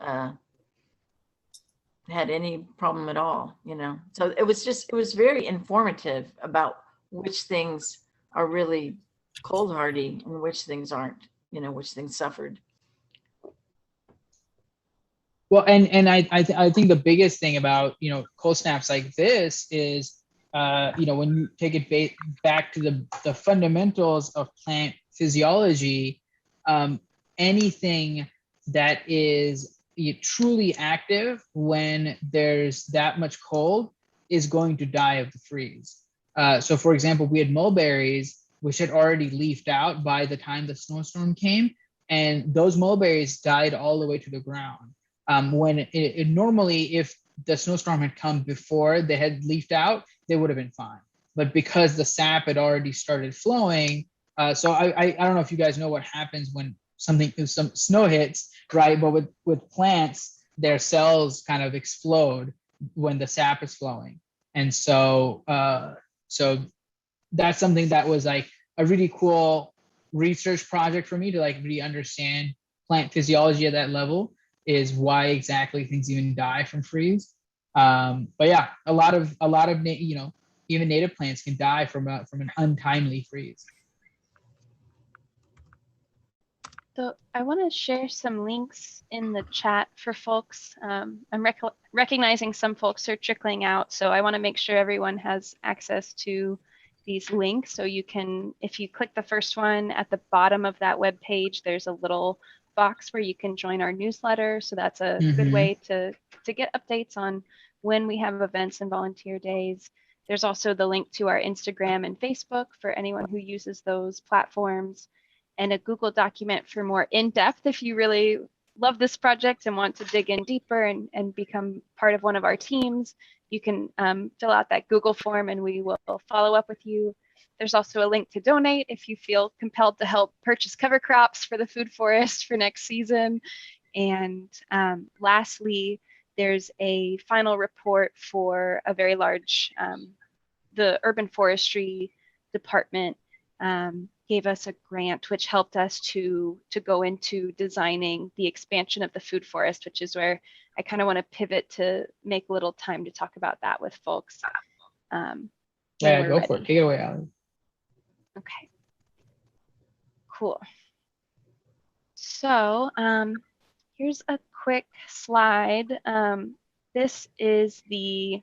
had any problem at all, you know. So it was very informative about which things are really cold hardy and which things aren't, you know, which things suffered. Well, and I think the biggest thing about, you know, cold snaps like this is when you take it back to the fundamentals of plant physiology, anything that is truly active when there's that much cold is going to die of the freeze. So for example, we had mulberries, which had already leafed out by the time the snowstorm came, and those mulberries died all the way to the ground. When normally, if the snowstorm had come before they had leafed out, they would have been fine. But because the sap had already started flowing, so I don't know if you guys know what happens when some snow hits, right? But with plants, their cells kind of explode when the sap is flowing. And so that's something that was like a really cool research project for me to like really understand plant physiology at that level, is why exactly things even die from freeze. But yeah, a lot of even native plants can die from an untimely freeze. So I want to share some links in the chat for folks. I'm recognizing some folks are trickling out, so I want to make sure everyone has access to these links. So you can, if you click the first one at the bottom of that web page, there's a little box where you can join our newsletter. So that's a good way to get updates on when we have events and volunteer days. There's also the link to our Instagram and Facebook for anyone who uses those platforms, and a Google document for more in-depth if you really love this project and want to dig in deeper and become part of one of our teams. You can fill out that Google form and we will follow up with you. There's also a link to donate if you feel compelled to help purchase cover crops for the food forest for next season. And lastly, there's a final report for a very large, the Urban Forestry department gave us a grant which helped us to go into designing the expansion of the food forest, which is where I kind of want to pivot to make a little time to talk about that with folks. Yeah, go for it. Take it away, Alan. Okay, cool. So here's a quick slide. This is the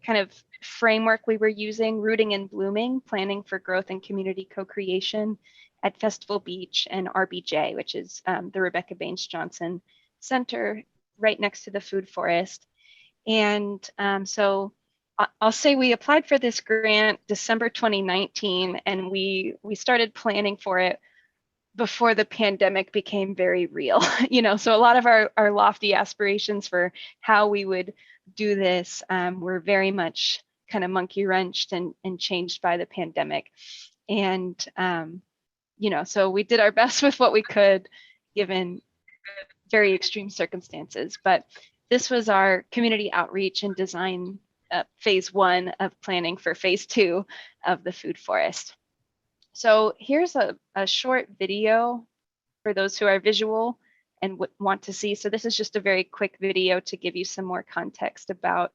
kind of framework we were using, Rooting and Blooming, Planning for Growth and Community Co-Creation at Festival Beach and RBJ, which is the Rebecca Baines Johnson Center right next to the food forest. And so I'll say we applied for this grant December 2019, and we started planning for it before the pandemic became very real. So a lot of our lofty aspirations for how we would do this were very much kind of monkey wrenched and changed by the pandemic. And, so we did our best with what we could given very extreme circumstances. But this was our community outreach and design phase 1 of planning for phase 2 of the food forest. So here's a short video for those who are visual and want to see. So this is just a very quick video to give you some more context about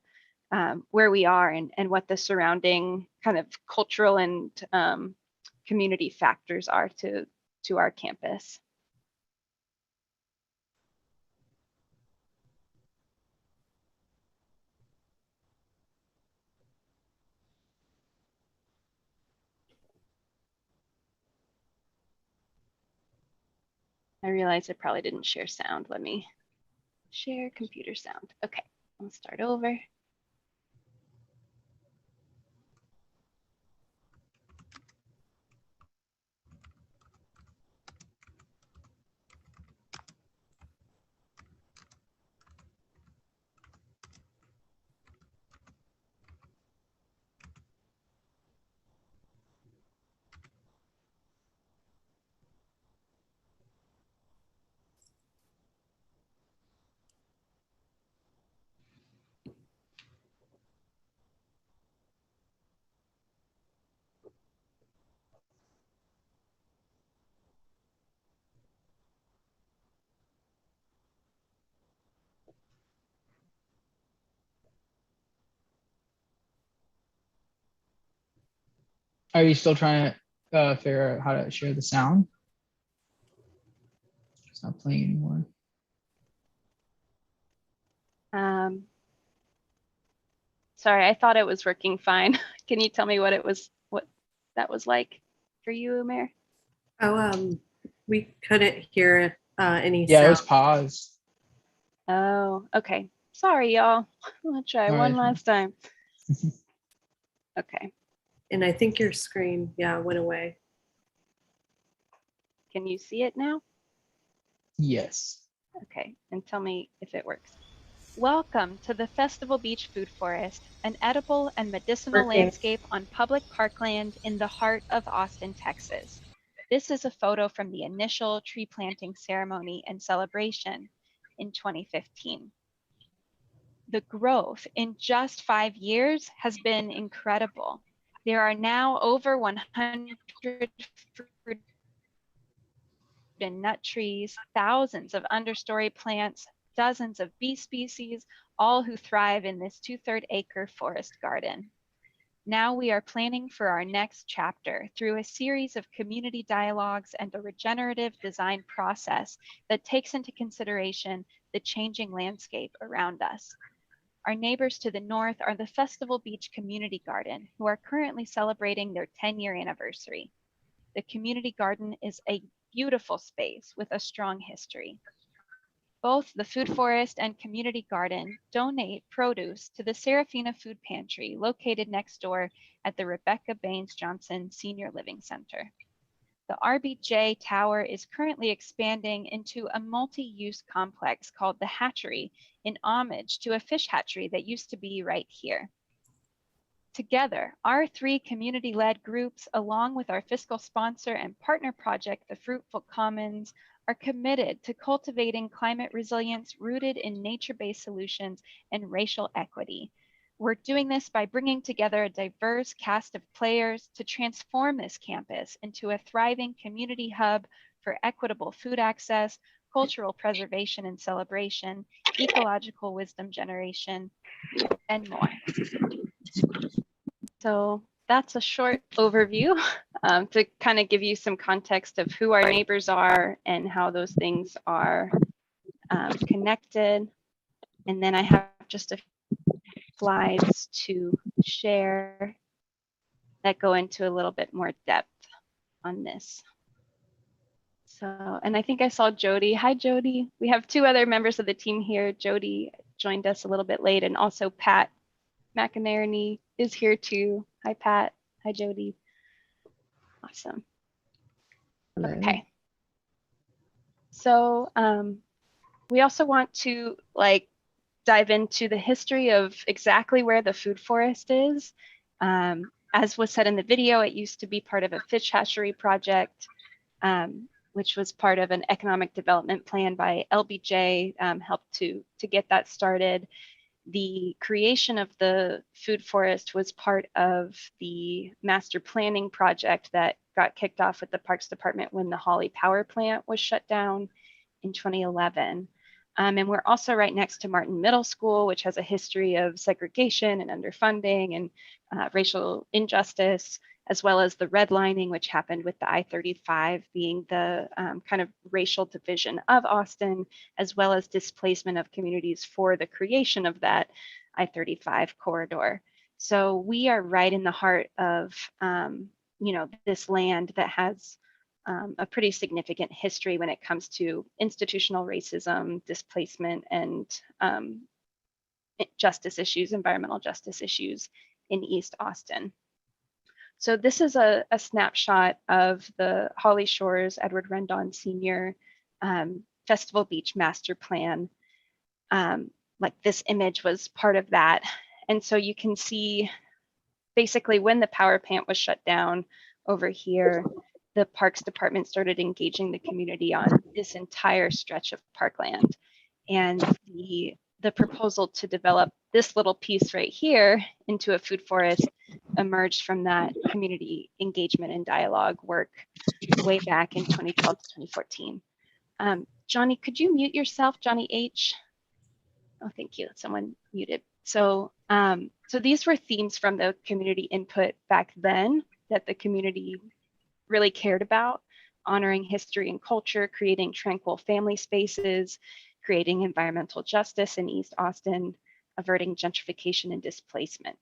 where we are and what the surrounding kind of cultural and community factors are to our campus. I realize I probably didn't share sound. Let me share computer sound. Okay, I'll start over. Are you still trying to figure out how to share the sound? It's not playing anymore. Sorry, I thought it was working fine. Can you tell me what that was like for you, Umair? Oh, we couldn't hear any Yeah, it was sound. paused. Oh, okay. Sorry, y'all. I'll try All one right. last time. Okay. And I think your screen, yeah, went away. Can you see it now? Yes. Okay. And tell me if it works. Welcome to the Festival Beach Food Forest, an edible and medicinal Working. landscape on public parkland in the heart of Austin, Texas. This is a photo from the initial tree planting ceremony and celebration in 2015. The growth in just 5 years has been incredible. There are now over 100 fruit and nut trees, thousands of understory plants, dozens of bee species, all who thrive in this 2/3 acre forest garden. Now we are planning for our next chapter through a series of community dialogues and a regenerative design process that takes into consideration the changing landscape around us. Our neighbors to the north are the Festival Beach Community Garden, who are currently celebrating their 10-year anniversary. The community garden is a beautiful space with a strong history. Both the Food Forest and Community Garden donate produce to the Serafina Food Pantry located next door at the Rebecca Baines Johnson Senior Living Center. The RBJ Tower is currently expanding into a multi-use complex called the Hatchery in homage to a fish hatchery that used to be right here. Together, our 3 community-led groups, along with our fiscal sponsor and partner project, the Fruitful Commons, are committed to cultivating climate resilience rooted in nature-based solutions and racial equity. We're doing this by bringing together a diverse cast of players to transform this campus into a thriving community hub for equitable food access, cultural preservation and celebration, ecological wisdom generation, and more. So that's a short overview to kind of give you some context of who our neighbors are and how those things are connected. And then I have just a few slides to share that go into a little bit more depth on this. So, and I think I saw Jody. Hi, Jody. We have 2 other members of the team here. Jody joined us a little bit late, and also Pat McInerney is here too. Hi, Pat. Hi, Jody. Awesome. Hello. Okay. So we also want to dive into the history of exactly where the food forest is. As was said in the video, it used to be part of a fish hatchery project, which was part of an economic development plan by LBJ, helped to get that started. The creation of the food forest was part of the master planning project that got kicked off with the Parks Department when the Holly Power Plant was shut down in 2011. And we're also right next to Martin Middle School, which has a history of segregation and underfunding and racial injustice, as well as the redlining, which happened with the I-35 being the kind of racial division of Austin, as well as displacement of communities for the creation of that I-35 corridor. So we are right in the heart of, this land that has a pretty significant history when it comes to institutional racism, displacement, and justice issues, environmental justice issues in East Austin. So this is a snapshot of the Holly Shores Edward Rendon Sr. Festival Beach Master Plan. This image was part of that. And so you can see basically when the power plant was shut down over here, the Parks Department started engaging the community on this entire stretch of parkland. And the proposal to develop this little piece right here into a food forest emerged from that community engagement and dialogue work way back in 2012 to 2014. Johnny, could you mute yourself, Johnny H? Oh, thank you. Someone muted. So these were themes from the community input back then that the community really cared about: honoring history and culture, creating tranquil family spaces, creating environmental justice in East Austin, averting gentrification and displacement.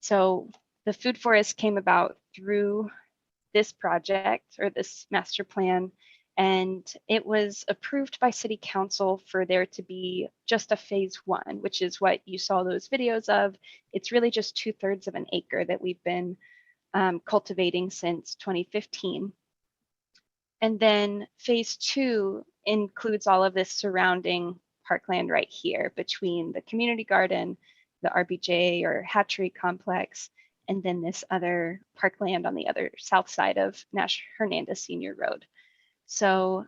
So the food forest came about through this project or this master plan, and it was approved by City Council for there to be just a phase 1, which is what you saw those videos of. It's really just 2/3 of an acre that we've been cultivating since 2015. And then phase 2 includes all of this surrounding parkland right here between the community garden, the RBJ or hatchery complex, and then this other parkland on the other south side of Nash Hernandez Senior Road. So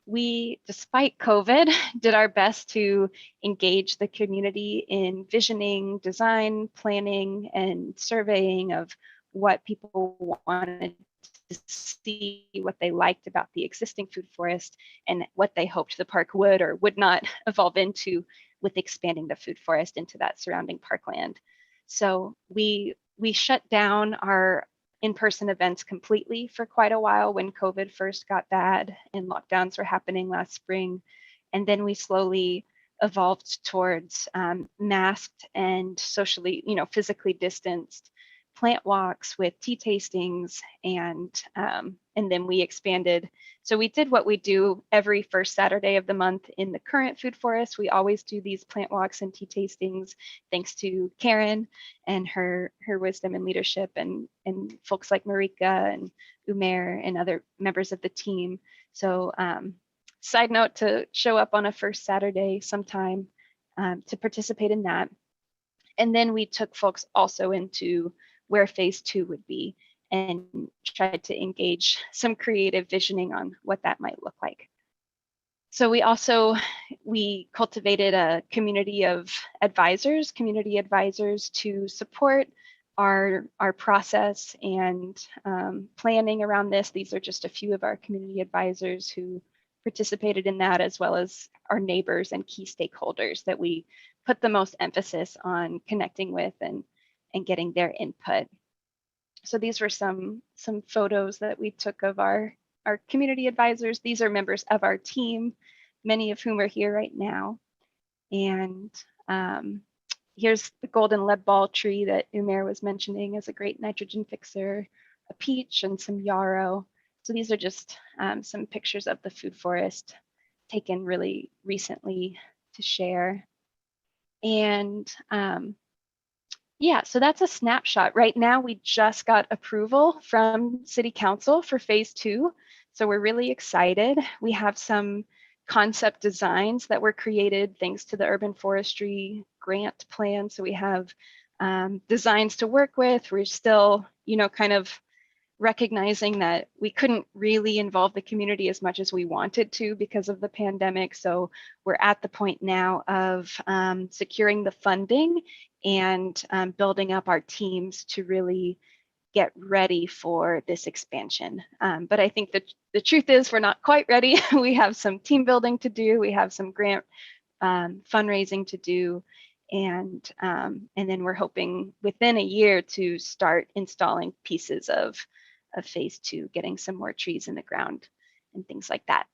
we, despite COVID, did our best to engage the community in visioning, design, planning, and surveying of what people wanted to see, what they liked about the existing food forest, and what they hoped the park would or would not evolve into with expanding the food forest into that surrounding parkland. So we shut down our in-person events completely for quite a while when COVID first got bad and lockdowns were happening last spring. And then we slowly evolved towards masked and socially, physically distanced plant walks with tea tastings, and then we expanded. So we did what we do every first Saturday of the month in the current food forest. We always do these plant walks and tea tastings, thanks to Karen and her wisdom and leadership, and folks like Marika and Umair and other members of the team. So side note, to show up on a first Saturday sometime to participate in that. And then we took folks also into where phase 2 would be and tried to engage some creative visioning on what that might look like. So we cultivated a community of advisors, to support our process and planning around this. These are just a few of our community advisors who participated in that, as well as our neighbors and key stakeholders that we put the most emphasis on connecting with and getting their input. So these were some photos that we took of our community advisors. These are members of our team, many of whom are here right now. And here's the golden lead ball tree that Umair was mentioning as a great nitrogen fixer, a peach and some yarrow. So these are just some pictures of the food forest taken really recently to share. And yeah, so that's a snapshot. Right now, we just got approval from City Council for phase 2. So we're really excited. We have some concept designs that were created thanks to the Urban Forestry grant plan. So we have designs to work with. We're still, kind of recognizing that we couldn't really involve the community as much as we wanted to because of the pandemic. So we're at the point now of securing the funding and building up our teams to really get ready for this expansion. But I think that the truth is we're not quite ready. We have some team building to do. We have some grant fundraising to do. And then we're hoping within a year to start installing pieces of phase 2, getting some more trees in the ground and things like that.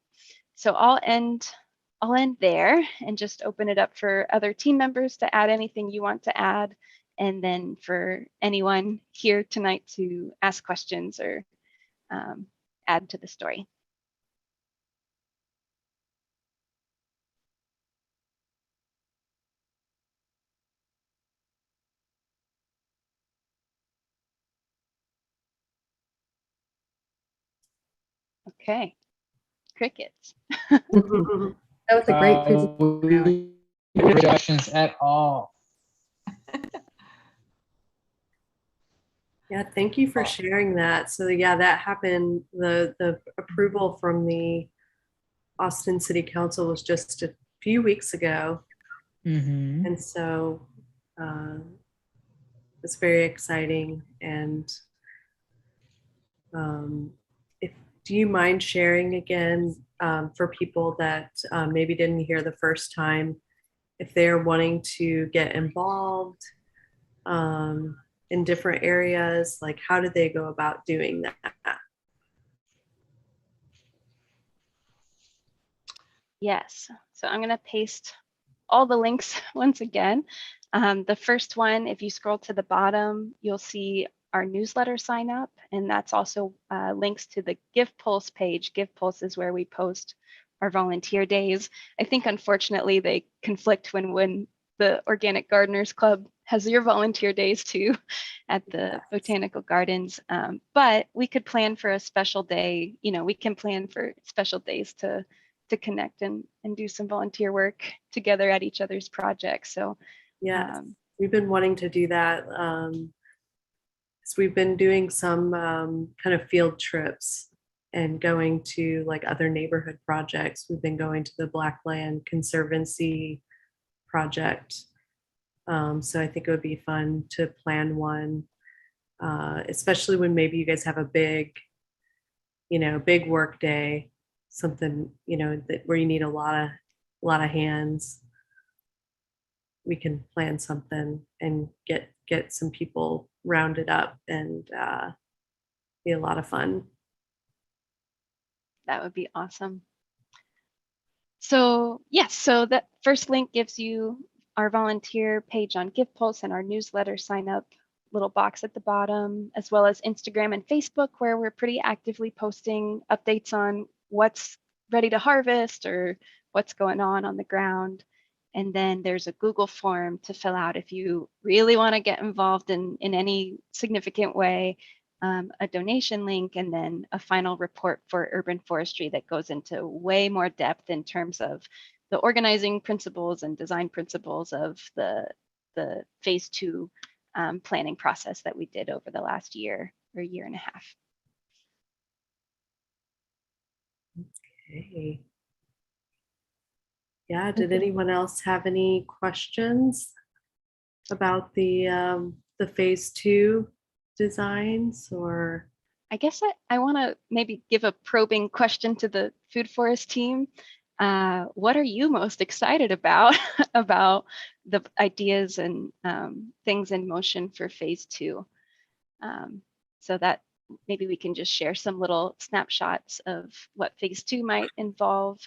So I'll end there and just open it up for other team members to add anything you want to add, and then for anyone here tonight to ask questions or add to the story. Okay, crickets. That was a great presentation. No objections at all. Yeah, thank you for sharing that. So yeah, that happened. The approval from the Austin City Council was just a few weeks ago. Mm-hmm. And so it's very exciting. And do you mind sharing again for people that maybe didn't hear the first time, if they're wanting to get involved in different areas, like how do they go about doing that? Yes, so I'm gonna paste all the links once again. The first one, if you scroll to the bottom, you'll see our newsletter sign up, and that's also links to the Give Pulse page. Give Pulse is where we post our volunteer days. I think unfortunately they conflict when the Organic Gardeners Club has your volunteer days too at the botanical gardens. But we could plan for a special day. You know, we can plan for special days to connect and do some volunteer work together at each other's projects. So yeah, we've been wanting to do that. So we've been doing some kind of field trips and going to like other neighborhood projects. We've been going to the Blackland Conservancy project. So I think it would be fun to plan one, especially when maybe you guys have a big work day, something, that where you need a lot of hands. We can plan something and get some people rounded up and be a lot of fun. that would be awesome. So yes, so that first link gives you our volunteer page on GivePulse and our newsletter sign up little box at the bottom, as well as Instagram and Facebook, where we're pretty actively posting updates on what's ready to harvest or what's going on the ground. And then there's a Google form to fill out if you really want to get involved in any significant way, a donation link, and then a final report for Urban Forestry that goes into way more depth in terms of the organizing principles and design principles of the phase 2 planning process that we did over the last year or year and a half. Okay. Yeah, did anyone else have any questions about the phase 2 designs? Or I guess I want to maybe give a probing question to the Food Forest team. What are you most excited about about the ideas and things in motion for phase 2? So that maybe we can just share some little snapshots of what phase 2 might involve.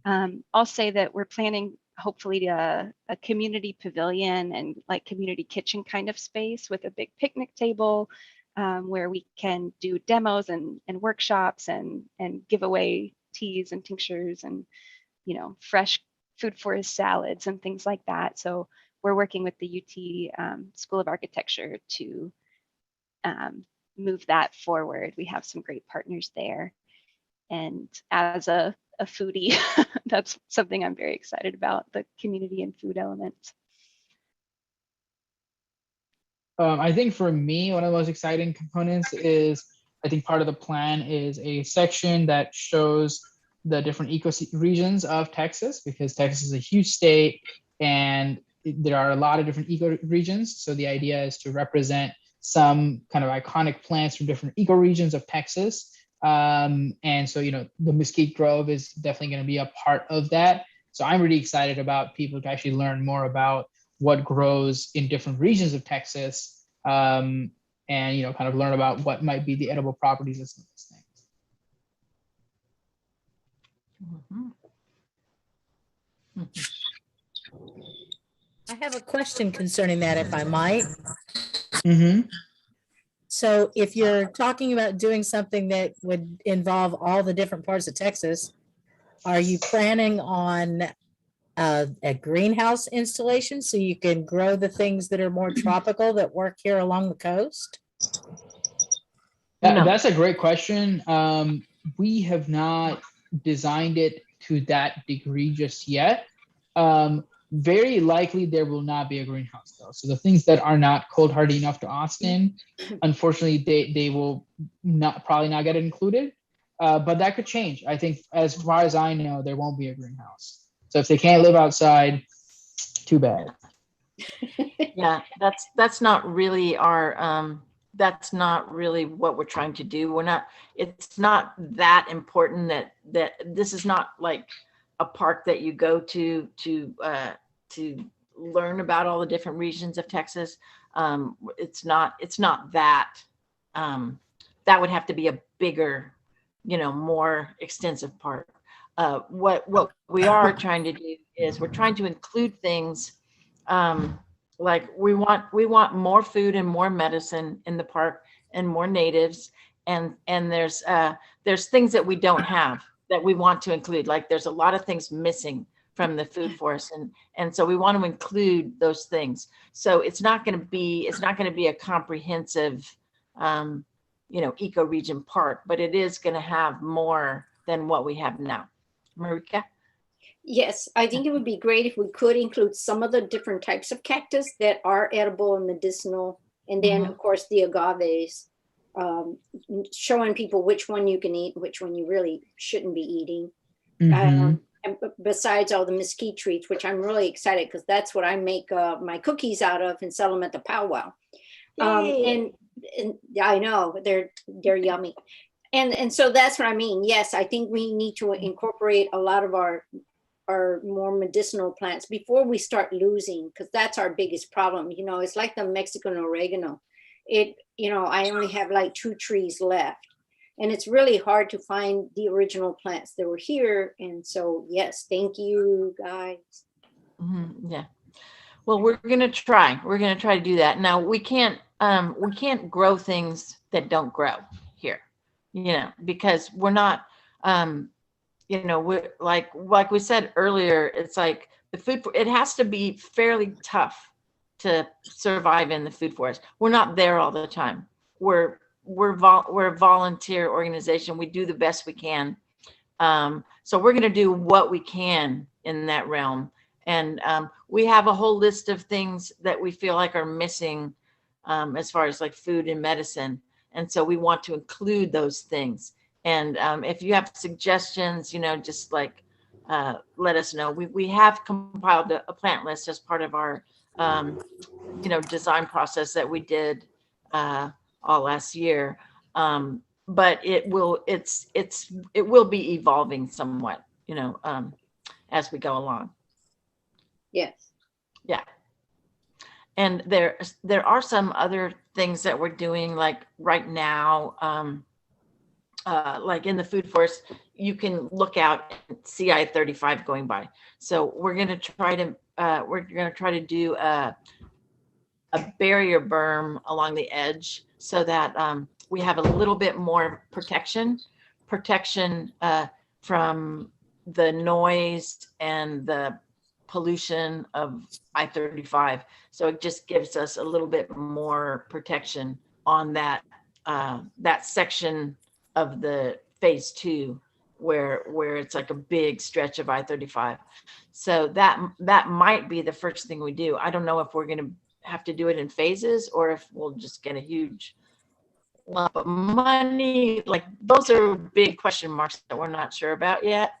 I'll say that we're planning hopefully a community pavilion and like community kitchen kind of space with a big picnic table where we can do demos and workshops and give away teas and tinctures and fresh food forest salads and things like that. So we're working with the UT School of Architecture to move that forward. We have some great partners there. And as a foodie, that's something I'm very excited about, the community and food elements. I think for me, one of the most exciting components is, I think part of the plan is a section that shows the different ecoregions of Texas, because Texas is a huge state and there are a lot of different ecoregions. So the idea is to represent some kind of iconic plants from different ecoregions of Texas. And so, the Mesquite Grove is definitely going to be a part of that. So I'm really excited about people to actually learn more about what grows in different regions of Texas, and kind of learn about what might be the edible properties of some of these things. I have a question concerning that, if I might. Mm-hmm. So if you're talking about doing something that would involve all the different parts of Texas, are you planning on a greenhouse installation so you can grow the things that are more tropical that work here along the coast? That's a great question. We have not designed it to that degree just yet. Very likely there will not be a greenhouse though. So the things that are not cold hardy enough to Austin, unfortunately, they will probably not get included. But that could change. I think as far as I know, there won't be a greenhouse. So if they can't live outside, too bad. Yeah, that's not really our that's not really what we're trying to do. It's not that important that this is not like a park that you go to learn about all the different regions of Texas. It's not that. That would have to be a bigger, more extensive park. what we are trying to do is we're trying to include things like we want more food and more medicine in the park and more natives, and there's things that we don't have that we want to include. Like there's a lot of things missing from the food forest, and so we want to include those things. So it's not going to be a comprehensive ecoregion park, but it is going to have more than what we have now. Marika? Yes, I think it would be great if we could include some of the different types of cactus that are edible and medicinal. And then, of course, the agaves, showing people which one you can eat, which one you really shouldn't be eating. And besides all the mesquite trees, which I'm really excited because that's what I make my cookies out of and sell them at the powwow. And I know they're yummy. And so that's what I mean. Yes, I think we need to incorporate a lot of our more medicinal plants before we start losing, because that's our biggest problem. It's like the Mexican oregano. I only have like 2 trees left, and it's really hard to find the original plants that were here. And so, yes, thank you guys. Yeah. Well, we're going to try to do that. Now we can't grow things that don't grow here, because we're not, we're like we said earlier, it's like the food, it has to be fairly tough to survive in the food forest. We're not there all the time. We're a volunteer organization. We do the best we can. So we're going to do what we can in that realm. And we have a whole list of things that we feel like are missing as far as like food and medicine. And so we want to include those things. And if you have suggestions, just like let us know. We have compiled a plant list as part of our, design process that we did all last year. But it will be evolving somewhat, as we go along. Yes. Yeah. And there are some other things that we're doing, like right now, like in the food forest, you can look out and see I-35 going by. So we're going to try to do a barrier berm along the edge so that we have a little bit more protection from the noise and the pollution of I-35. So it just gives us a little bit more protection on that section of the phase 2 where it's like a big stretch of I-35. So that might be the first thing we do. I don't know if we're going to have to do it in phases or if we'll just get a huge lump of money. Like those are big question marks that we're not sure about yet.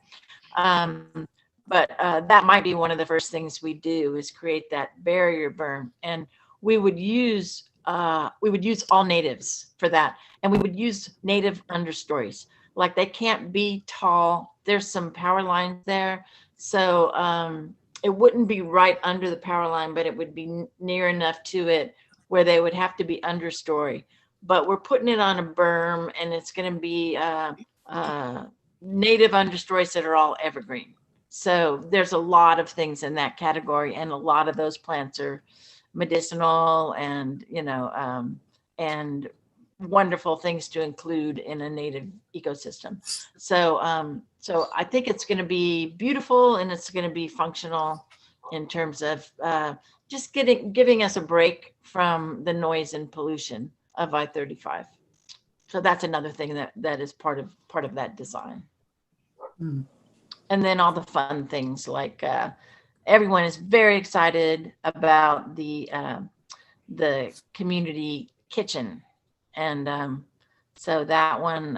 But that might be one of the first things we do is create that barrier berm, and we would use all natives for that, and we would use native understories. Like they can't be tall. There's some power lines there, so it wouldn't be right under the power line, but it would be near enough to it where they would have to be understory. But we're putting it on a berm, and it's going to be native understories that are all evergreen. So there's a lot of things in that category, and a lot of those plants are medicinal and, and wonderful things to include in a native ecosystem. So I think it's going to be beautiful, and it's going to be functional in terms of just giving us a break from the noise and pollution of I-35. So that's another thing that is part of that design. And then all the fun things like everyone is very excited about the community kitchen, and so that one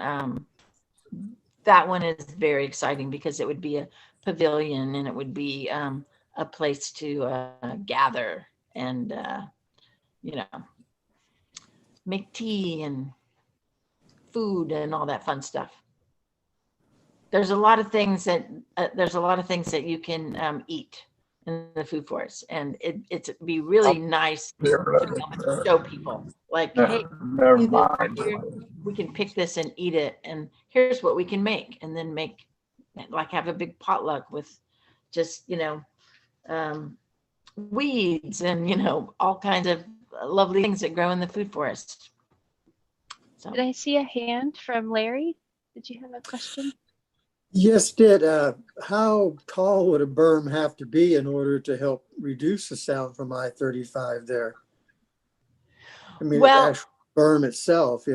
is very exciting because it would be a pavilion, and it would be a place to gather and make tea and food and all that fun stuff. There's a lot of things that you can eat in the food forest, and it'd be really nice to be able to show people, like, hey, see this right here? We can pick this and eat it, and here's what we can make, and then make like have a big potluck with just, weeds and, all kinds of lovely things that grow in the food forest. So. Did I see a hand from Larry? Did you have a question? Yes, did. How tall would a berm have to be in order to help reduce the sound from I-35 there? I mean, Well, the actual berm itself,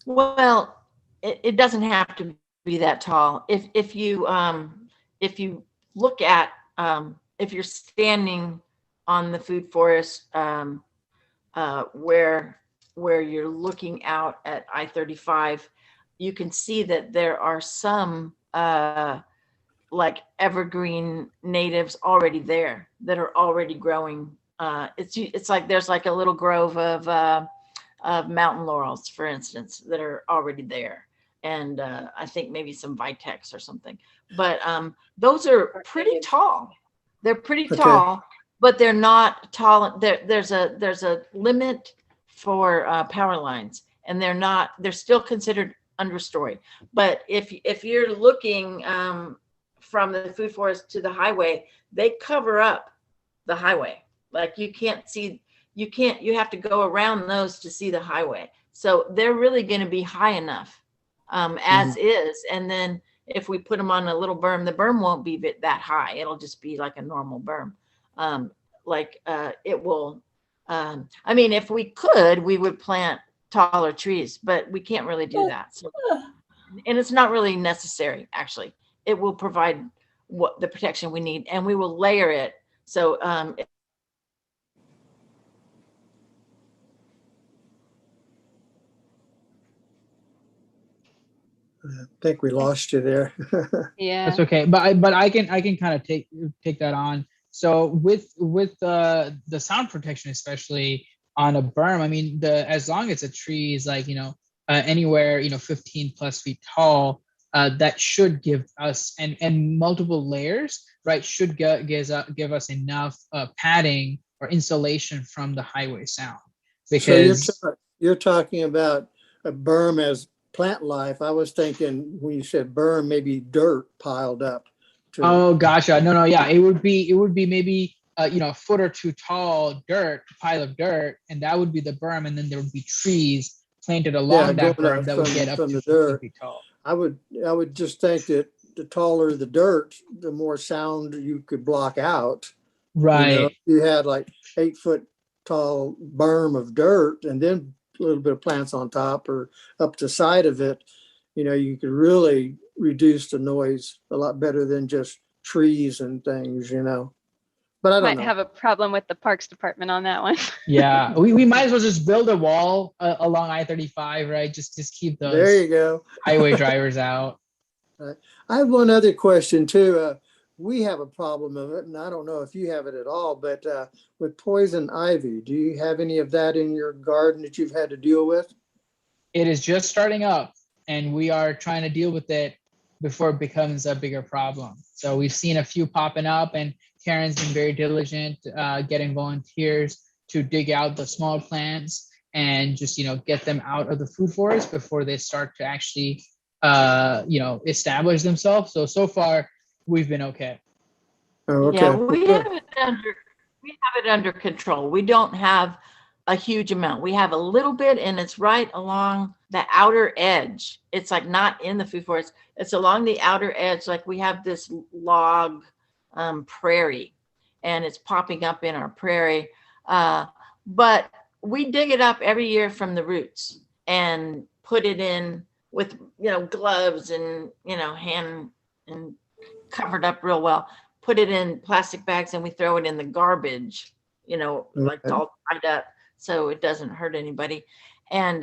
Well, it doesn't have to be that tall. If you look at if you're standing on the food forest where you're looking out at I-35, you can see that there are some like evergreen natives already there that are already growing. It's like there's like a little grove of mountain laurels, for instance, that are already there. And I think maybe some vitex or something. But those are pretty tall. They're pretty tall, but they're not tall. There's a limit for power lines, and they're still considered understory. But if you're looking from the food forest to the highway, they cover up the highway. Like you have to go around those to see the highway. So they're really going to be high enough as is. And then if we put them on a little berm, the berm won't be that high. It'll just be like a normal berm. It will. I mean, if we could, we would plant taller trees, but we can't really do that. So, and it's not really necessary, actually. It will provide what the protection we need, and we will layer it. So I think we lost you there. Yeah. That's okay, but I can kind of take that on. So with the sound protection, especially on a berm, I mean, as long as a tree is like anywhere 15 plus feet tall, that should give us and multiple layers, right? Should give us enough padding or insulation from the highway sound. Because so you're talking about a berm as plant life. I was thinking when you said berm, maybe dirt piled up. Oh, gotcha. No, yeah. It would be maybe a foot or two tall pile of dirt, and that would be the berm, and then there would be trees planted along that berm that would get up to 50 feet tall. I would just think that the taller the dirt, the more sound you could block out. Right. If you had like 8 foot tall berm of dirt and then a little bit of plants on top or up the side of it, you could really reduce the noise a lot better than just trees and things, But I don't Might know. have a problem with the Parks Department on that one. Yeah, we might as well just build a wall along I-35, right? Just keep those There you go. highway drivers out. I have one other question too. We have a problem of it, and I don't know if you have it at all, but with poison ivy, do you have any of that in your garden that you've had to deal with? It is just starting up, and we are trying to deal with it before it becomes a bigger problem. So we've seen a few popping up, and Karen's been very diligent getting volunteers to dig out the small plants and just get them out of the food forest before they start to actually establish themselves. So far we've been okay. Oh, okay. Yeah, we have it under control. We don't have a huge amount. We have a little bit, and it's right along the outer edge. It's like not in the food forest. It's along the outer edge. Like we have this log prairie, and it's popping up in our prairie. But we dig it up every year from the roots and put it in with gloves and hand and covered up real well. Put it in plastic bags, and we throw it in the garbage. Like it's all tied up so it doesn't hurt anybody. And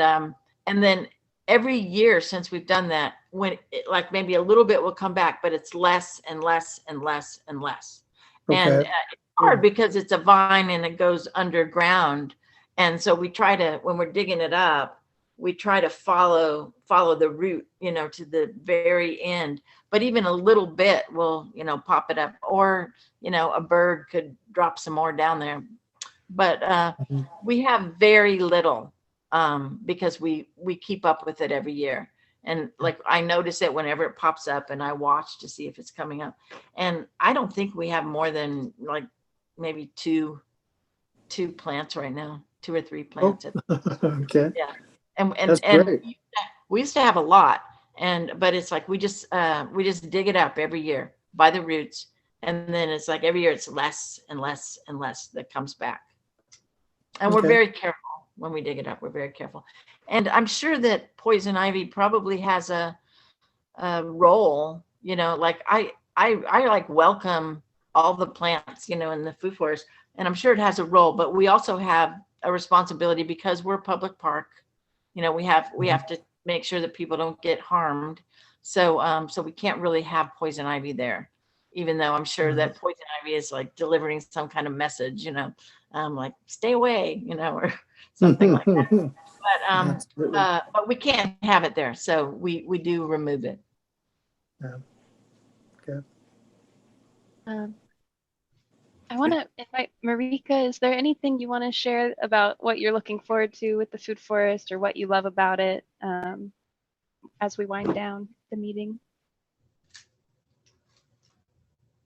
then every year since we've done that, when like maybe a little bit will come back, but it's less and less and less and less. Okay. And it's hard because it's a vine and it goes underground. And so we try to, when we're digging it up, we try to follow the root, to the very end. But even a little bit will, pop it up, or, a bird could drop some more down there. But we have very little because we keep up with it every year. And like, I notice it whenever it pops up and I watch to see if it's coming up. And I don't think we have more than like maybe two plants right now, 2 or 3 plants. Okay. Yeah. And That's great. we used to have a lot, but it's like we just dig it up every year by the roots, and then it's like every year it's less and less and less that comes back. And we're Okay. very careful when we dig it up. We're very careful. And I'm sure that poison ivy probably has a role, you know, like I like welcome all the plants, you know, in the food forest, and I'm sure it has a role, but we also have a responsibility because we're a public park. You know, we have to make sure that people don't get harmed. So we can't really have poison ivy there, even though I'm sure that poison ivy is like delivering some kind of message, you know, like stay away, you know, or something like that. Absolutely. But we can't have it there, so we do remove it. Yeah. Okay. I want to invite Marika. Is there anything you want to share about what you're looking forward to with the food forest, or what you love about it, as we wind down the meeting?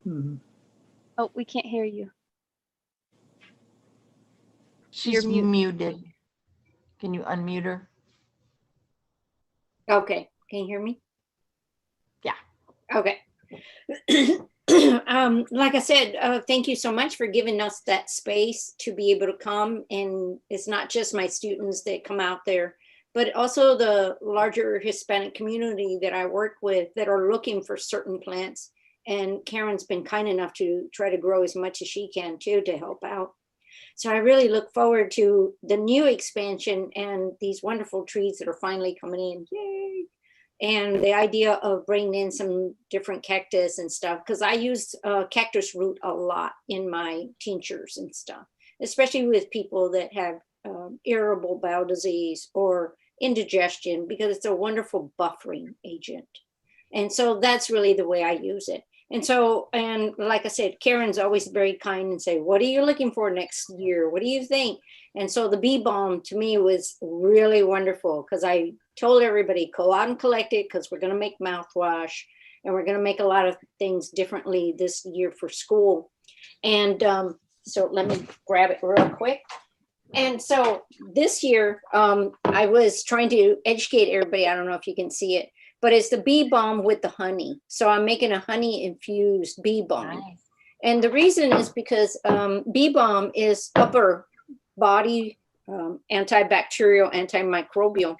Mhm. Oh, we can't hear you. She's You're muted. Can you unmute her? Okay, can you hear me? Yeah. Okay. Like I said, thank you so much for giving us that space to be able to come. And it's not just my students that come out there, but also the larger Hispanic community that I work with that are looking for certain plants. And Karen's been kind enough to try to grow as much as she can too, to help out. So I really look forward to the new expansion and these wonderful trees that are finally coming in. Yay! And the idea of bringing in some different cactus and stuff, because I use cactus root a lot in my tinctures and stuff, especially with people that have irritable bowel disease or indigestion, because it's a wonderful buffering agent. And so that's really the way I use it. And so, and like I said, Karen's always very kind and say, what are you looking for next year? What do you think? And so the bee balm to me was really wonderful, because I told everybody, go out and collect it, because we're going to make mouthwash and we're going to make a lot of things differently this year for school. And so let me grab it real quick. And so this year, I was trying to educate everybody. I don't know if you can see it, but it's the bee balm with the honey. So I'm making a honey infused bee balm. Nice. And the reason is because bee balm is upper body antibacterial, antimicrobial.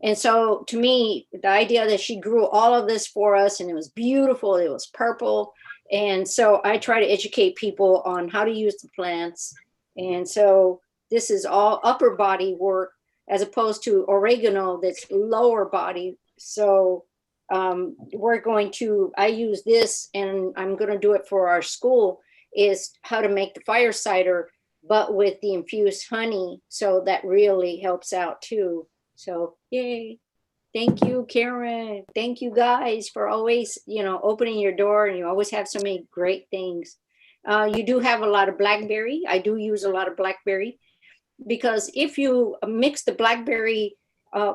And so to me, the idea that she grew all of this for us, and it was beautiful, it was purple. And so I try to educate people on how to use the plants. And so this is all upper body work, as opposed to oregano that's lower body. So I use this, and I'm going to do it for our school, is how to make the fire cider, but with the infused honey. So that really helps out too. So yay. Thank you, Karen. Thank you guys for always, opening your door, and you always have so many great things. You do have a lot of blackberry. I do use a lot of blackberry, because if you mix the blackberry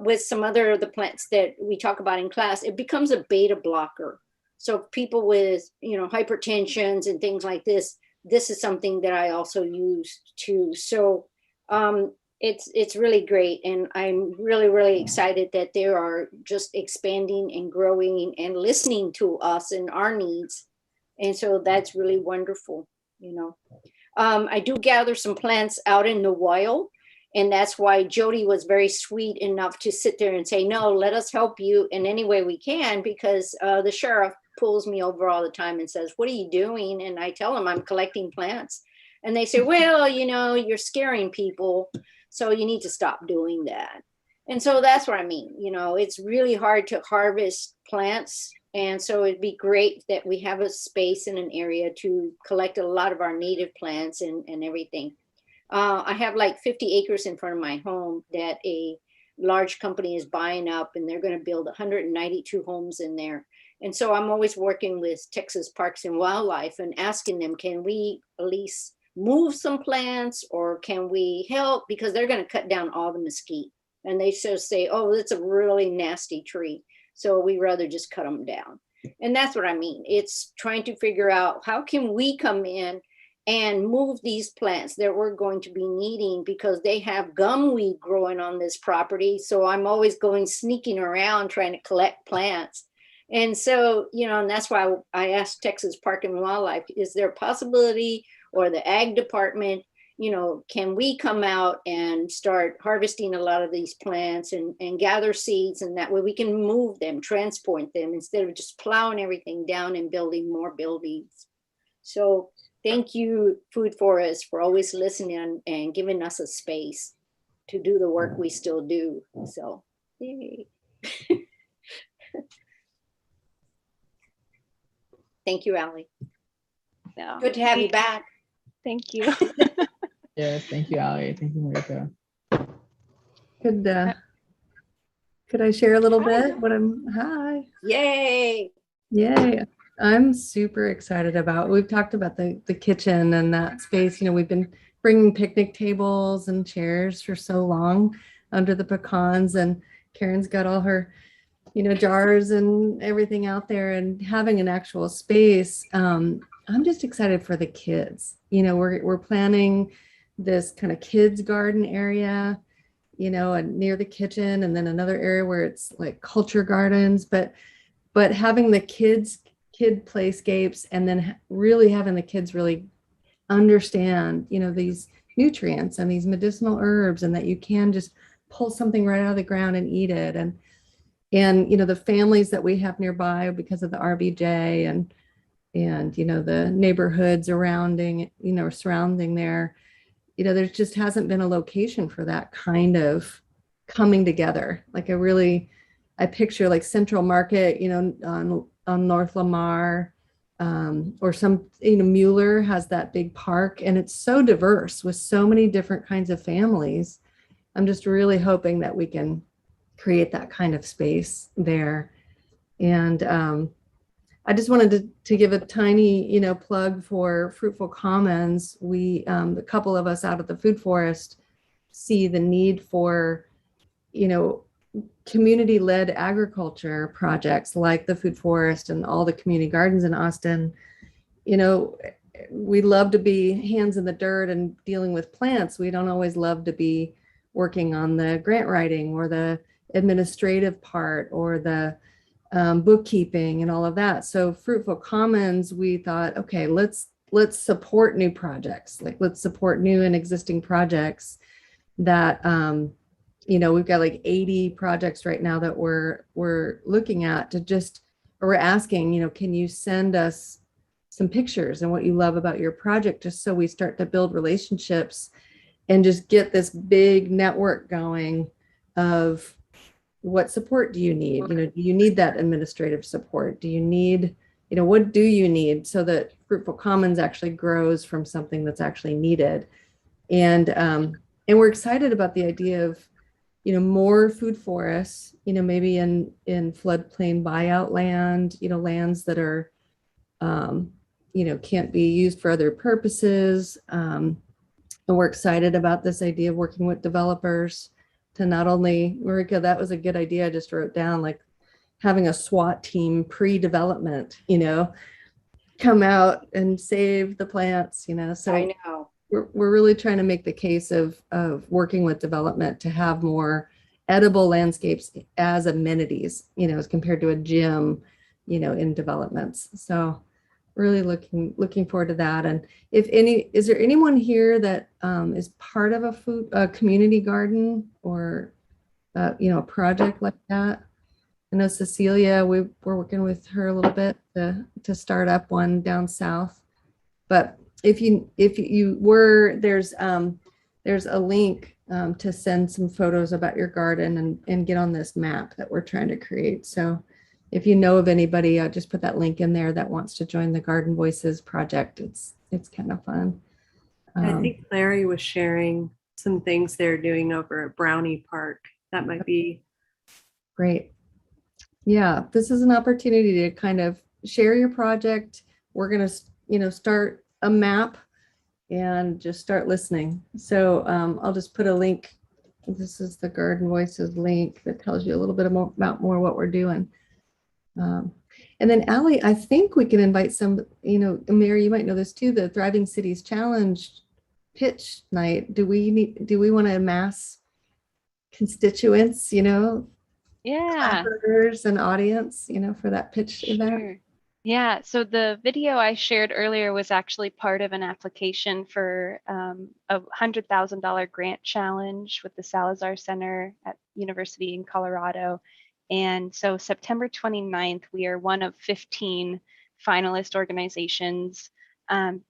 with some other of the plants that we talk about in class, it becomes a beta blocker. So people with, hypertensions and things like this is something that I also use too. So it's really great. And I'm really, really excited that they are just expanding and growing and listening to us and our needs. And so that's really wonderful, I do gather some plants out in the wild. And that's why Jody was very sweet enough to sit there and say, no, let us help you in any way we can, because the sheriff pulls me over all the time and says, what are you doing? And I tell him I'm collecting plants. And they say, well, you're scaring people, so you need to stop doing that. And so that's what I mean. It's really hard to harvest plants. And so it'd be great that we have a space in an area to collect a lot of our native plants and everything. I have like 50 acres in front of my home that a large company is buying up, and they're going to build 192 homes in there. And so I'm always working with Texas Parks and Wildlife and asking them, can we at least move some plants, or can we help? Because they're going to cut down all the mesquite. And they just say, oh, that's a really nasty tree. So we rather just cut them down. And that's what I mean. It's trying to figure out how can we come in and move these plants that we're going to be needing, because they have gumweed growing on this property. So I'm always going sneaking around trying to collect plants. And so, you know, and that's why I asked Texas Park and Wildlife, is there a possibility, or the ag department, you know, can we come out and start harvesting a lot of these plants and gather seeds, and that way we can move them, transport them, instead of just plowing everything down and building more buildings. So thank you, Food Forest, for always listening and giving us a space to do the work we still do. So, yay. Thank you, Allie. No, Good to have you back. thank you. Yes, thank you, Ali. Thank you, Marika. Could I share a little bit what hi. Yay. Yay. I'm super excited about, we've talked about the kitchen and that space. You know, we've been bringing picnic tables and chairs for so long under the pecans, and Karen's got all her, you know, jars and everything out there, and having an actual space. I'm just excited for the kids. You know, we're planning this kind of kids garden area, you know, and near the kitchen, and then another area where it's like culture gardens, but having the kid playscapes, and then really having the kids really understand, you know, these nutrients and these medicinal herbs, and that you can just pull something right out of the ground and eat it. And you know, the families that we have nearby because of the RBJ and you know, the neighborhoods surrounding there, you know, there just hasn't been a location for that kind of coming together. Like I picture like Central Market, you know, on North Lamar, or some, you know, Mueller has that big park, and it's so diverse with so many different kinds of families. I'm just really hoping that we can create that kind of space there. And I just wanted to give a tiny, you know, plug for Fruitful Commons. We, a couple of us out of the Food Forest, see the need for, you know, community-led agriculture projects like the Food Forest and all the community gardens in Austin. You know, we love to be hands in the dirt and dealing with plants. We don't always love to be working on the grant writing or the administrative part or the bookkeeping and all of that. So Fruitful Commons, we thought, okay, let's support new projects. Like, let's support new and existing projects that, you know, we've got like 80 projects right now that we're looking at to just, or we're asking, you know, can you send us some pictures and what you love about your project, just so we start to build relationships and just get this big network going of what support do you need? You know, do you need that administrative support? Do you need, you know, what do you need so that Fruitful Commons actually grows from something that's actually needed? And we're excited about the idea of, you know, more food forests, you know, maybe in floodplain buyout land, you know, lands that are, you know, can't be used for other purposes. And we're excited about this idea of working with developers to not only, Marika, that was a good idea. I just wrote down, like, having a SWAT team pre-development, you know, come out and save the plants, you know. So I know. We're really trying to make the case of working with development to have more edible landscapes as amenities, you know, as compared to a gym, you know, in developments. So really looking forward to that. And is there anyone here that is part of a community garden or, you know, a project like that? I know Cecilia, we're working with her a little bit to start up one down south. But if you were, there's a link to send some photos about your garden and get on this map that we're trying to create. So if you know of anybody, I'll just put that link in there that wants to join the Garden Voices project. It's kind of fun. I think Larry was sharing some things they're doing over at Brownie Park. That might be great. Yeah, this is an opportunity to kind of share your project. We're going to, you know, start a map and just start listening. So I'll just put a link. This is the Garden Voices link that tells you a little bit about more what we're doing. And then Allie, I think we can invite some, Mary, you might know this too, the Thriving Cities Challenge pitch night. Do we want to amass constituents, Yeah. classers and audience, for that pitch event? Sure. Yeah, so the video I shared earlier was actually part of an application for a $100,000 grant challenge with the Salazar Center at University in Colorado. And so September 29th, we are one of 15 finalist organizations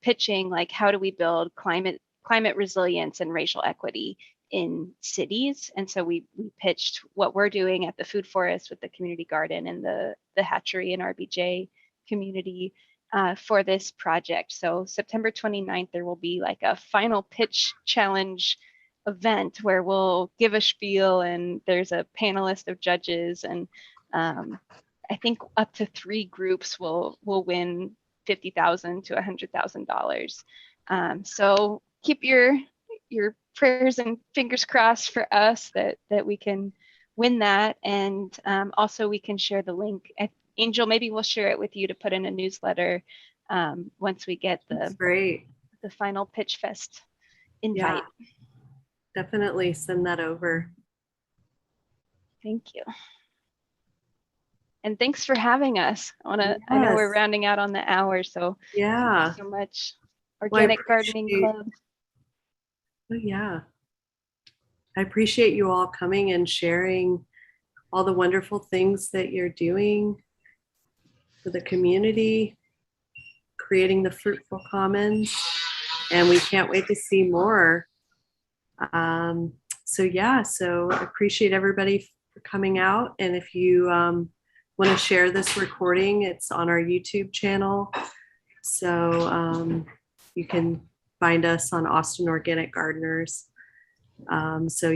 pitching like how do we build climate resilience and racial equity in cities. And so we pitched what we're doing at the Food Forest with the community garden and the hatchery and RBJ community for this project. So September 29th, there will be like a final pitch challenge event where we'll give a spiel and there's a panelist of judges, and I think up to 3 groups will win $50,000 to $100,000. So keep your prayers and fingers crossed for us that we can win that, and also we can share the link. Angel, maybe we'll share it with you to put in a newsletter once we get That's great. the final Pitch Fest invite. Yeah, definitely send that over. Thank you. And thanks for having us. I know we're Yes. rounding out on the hour, so Yeah. thank you so much. Well, Organic Gardening Club. Oh, yeah. I appreciate you all coming and sharing all the wonderful things that you're doing for the community, creating the fruitful commons, and we can't wait to see more. So appreciate everybody for coming out. And if you want to share this recording, it's on our YouTube channel. So you can find us on Austin Organic Gardeners. So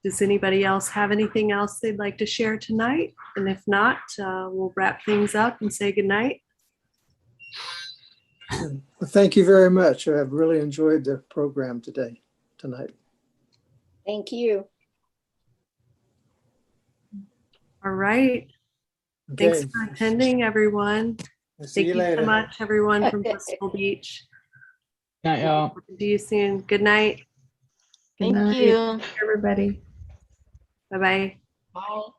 does anybody else have anything else they'd like to share tonight? And if not, we'll wrap things up and say goodnight. Well, thank you very much. I've really enjoyed the program tonight. Thank you. All right. Okay. Thanks for attending, everyone. See Thank you you later. so much, everyone from Bristol Beach. Night, y'all. See you soon. Good night. Thank night. you. Everybody. Bye-bye. Bye.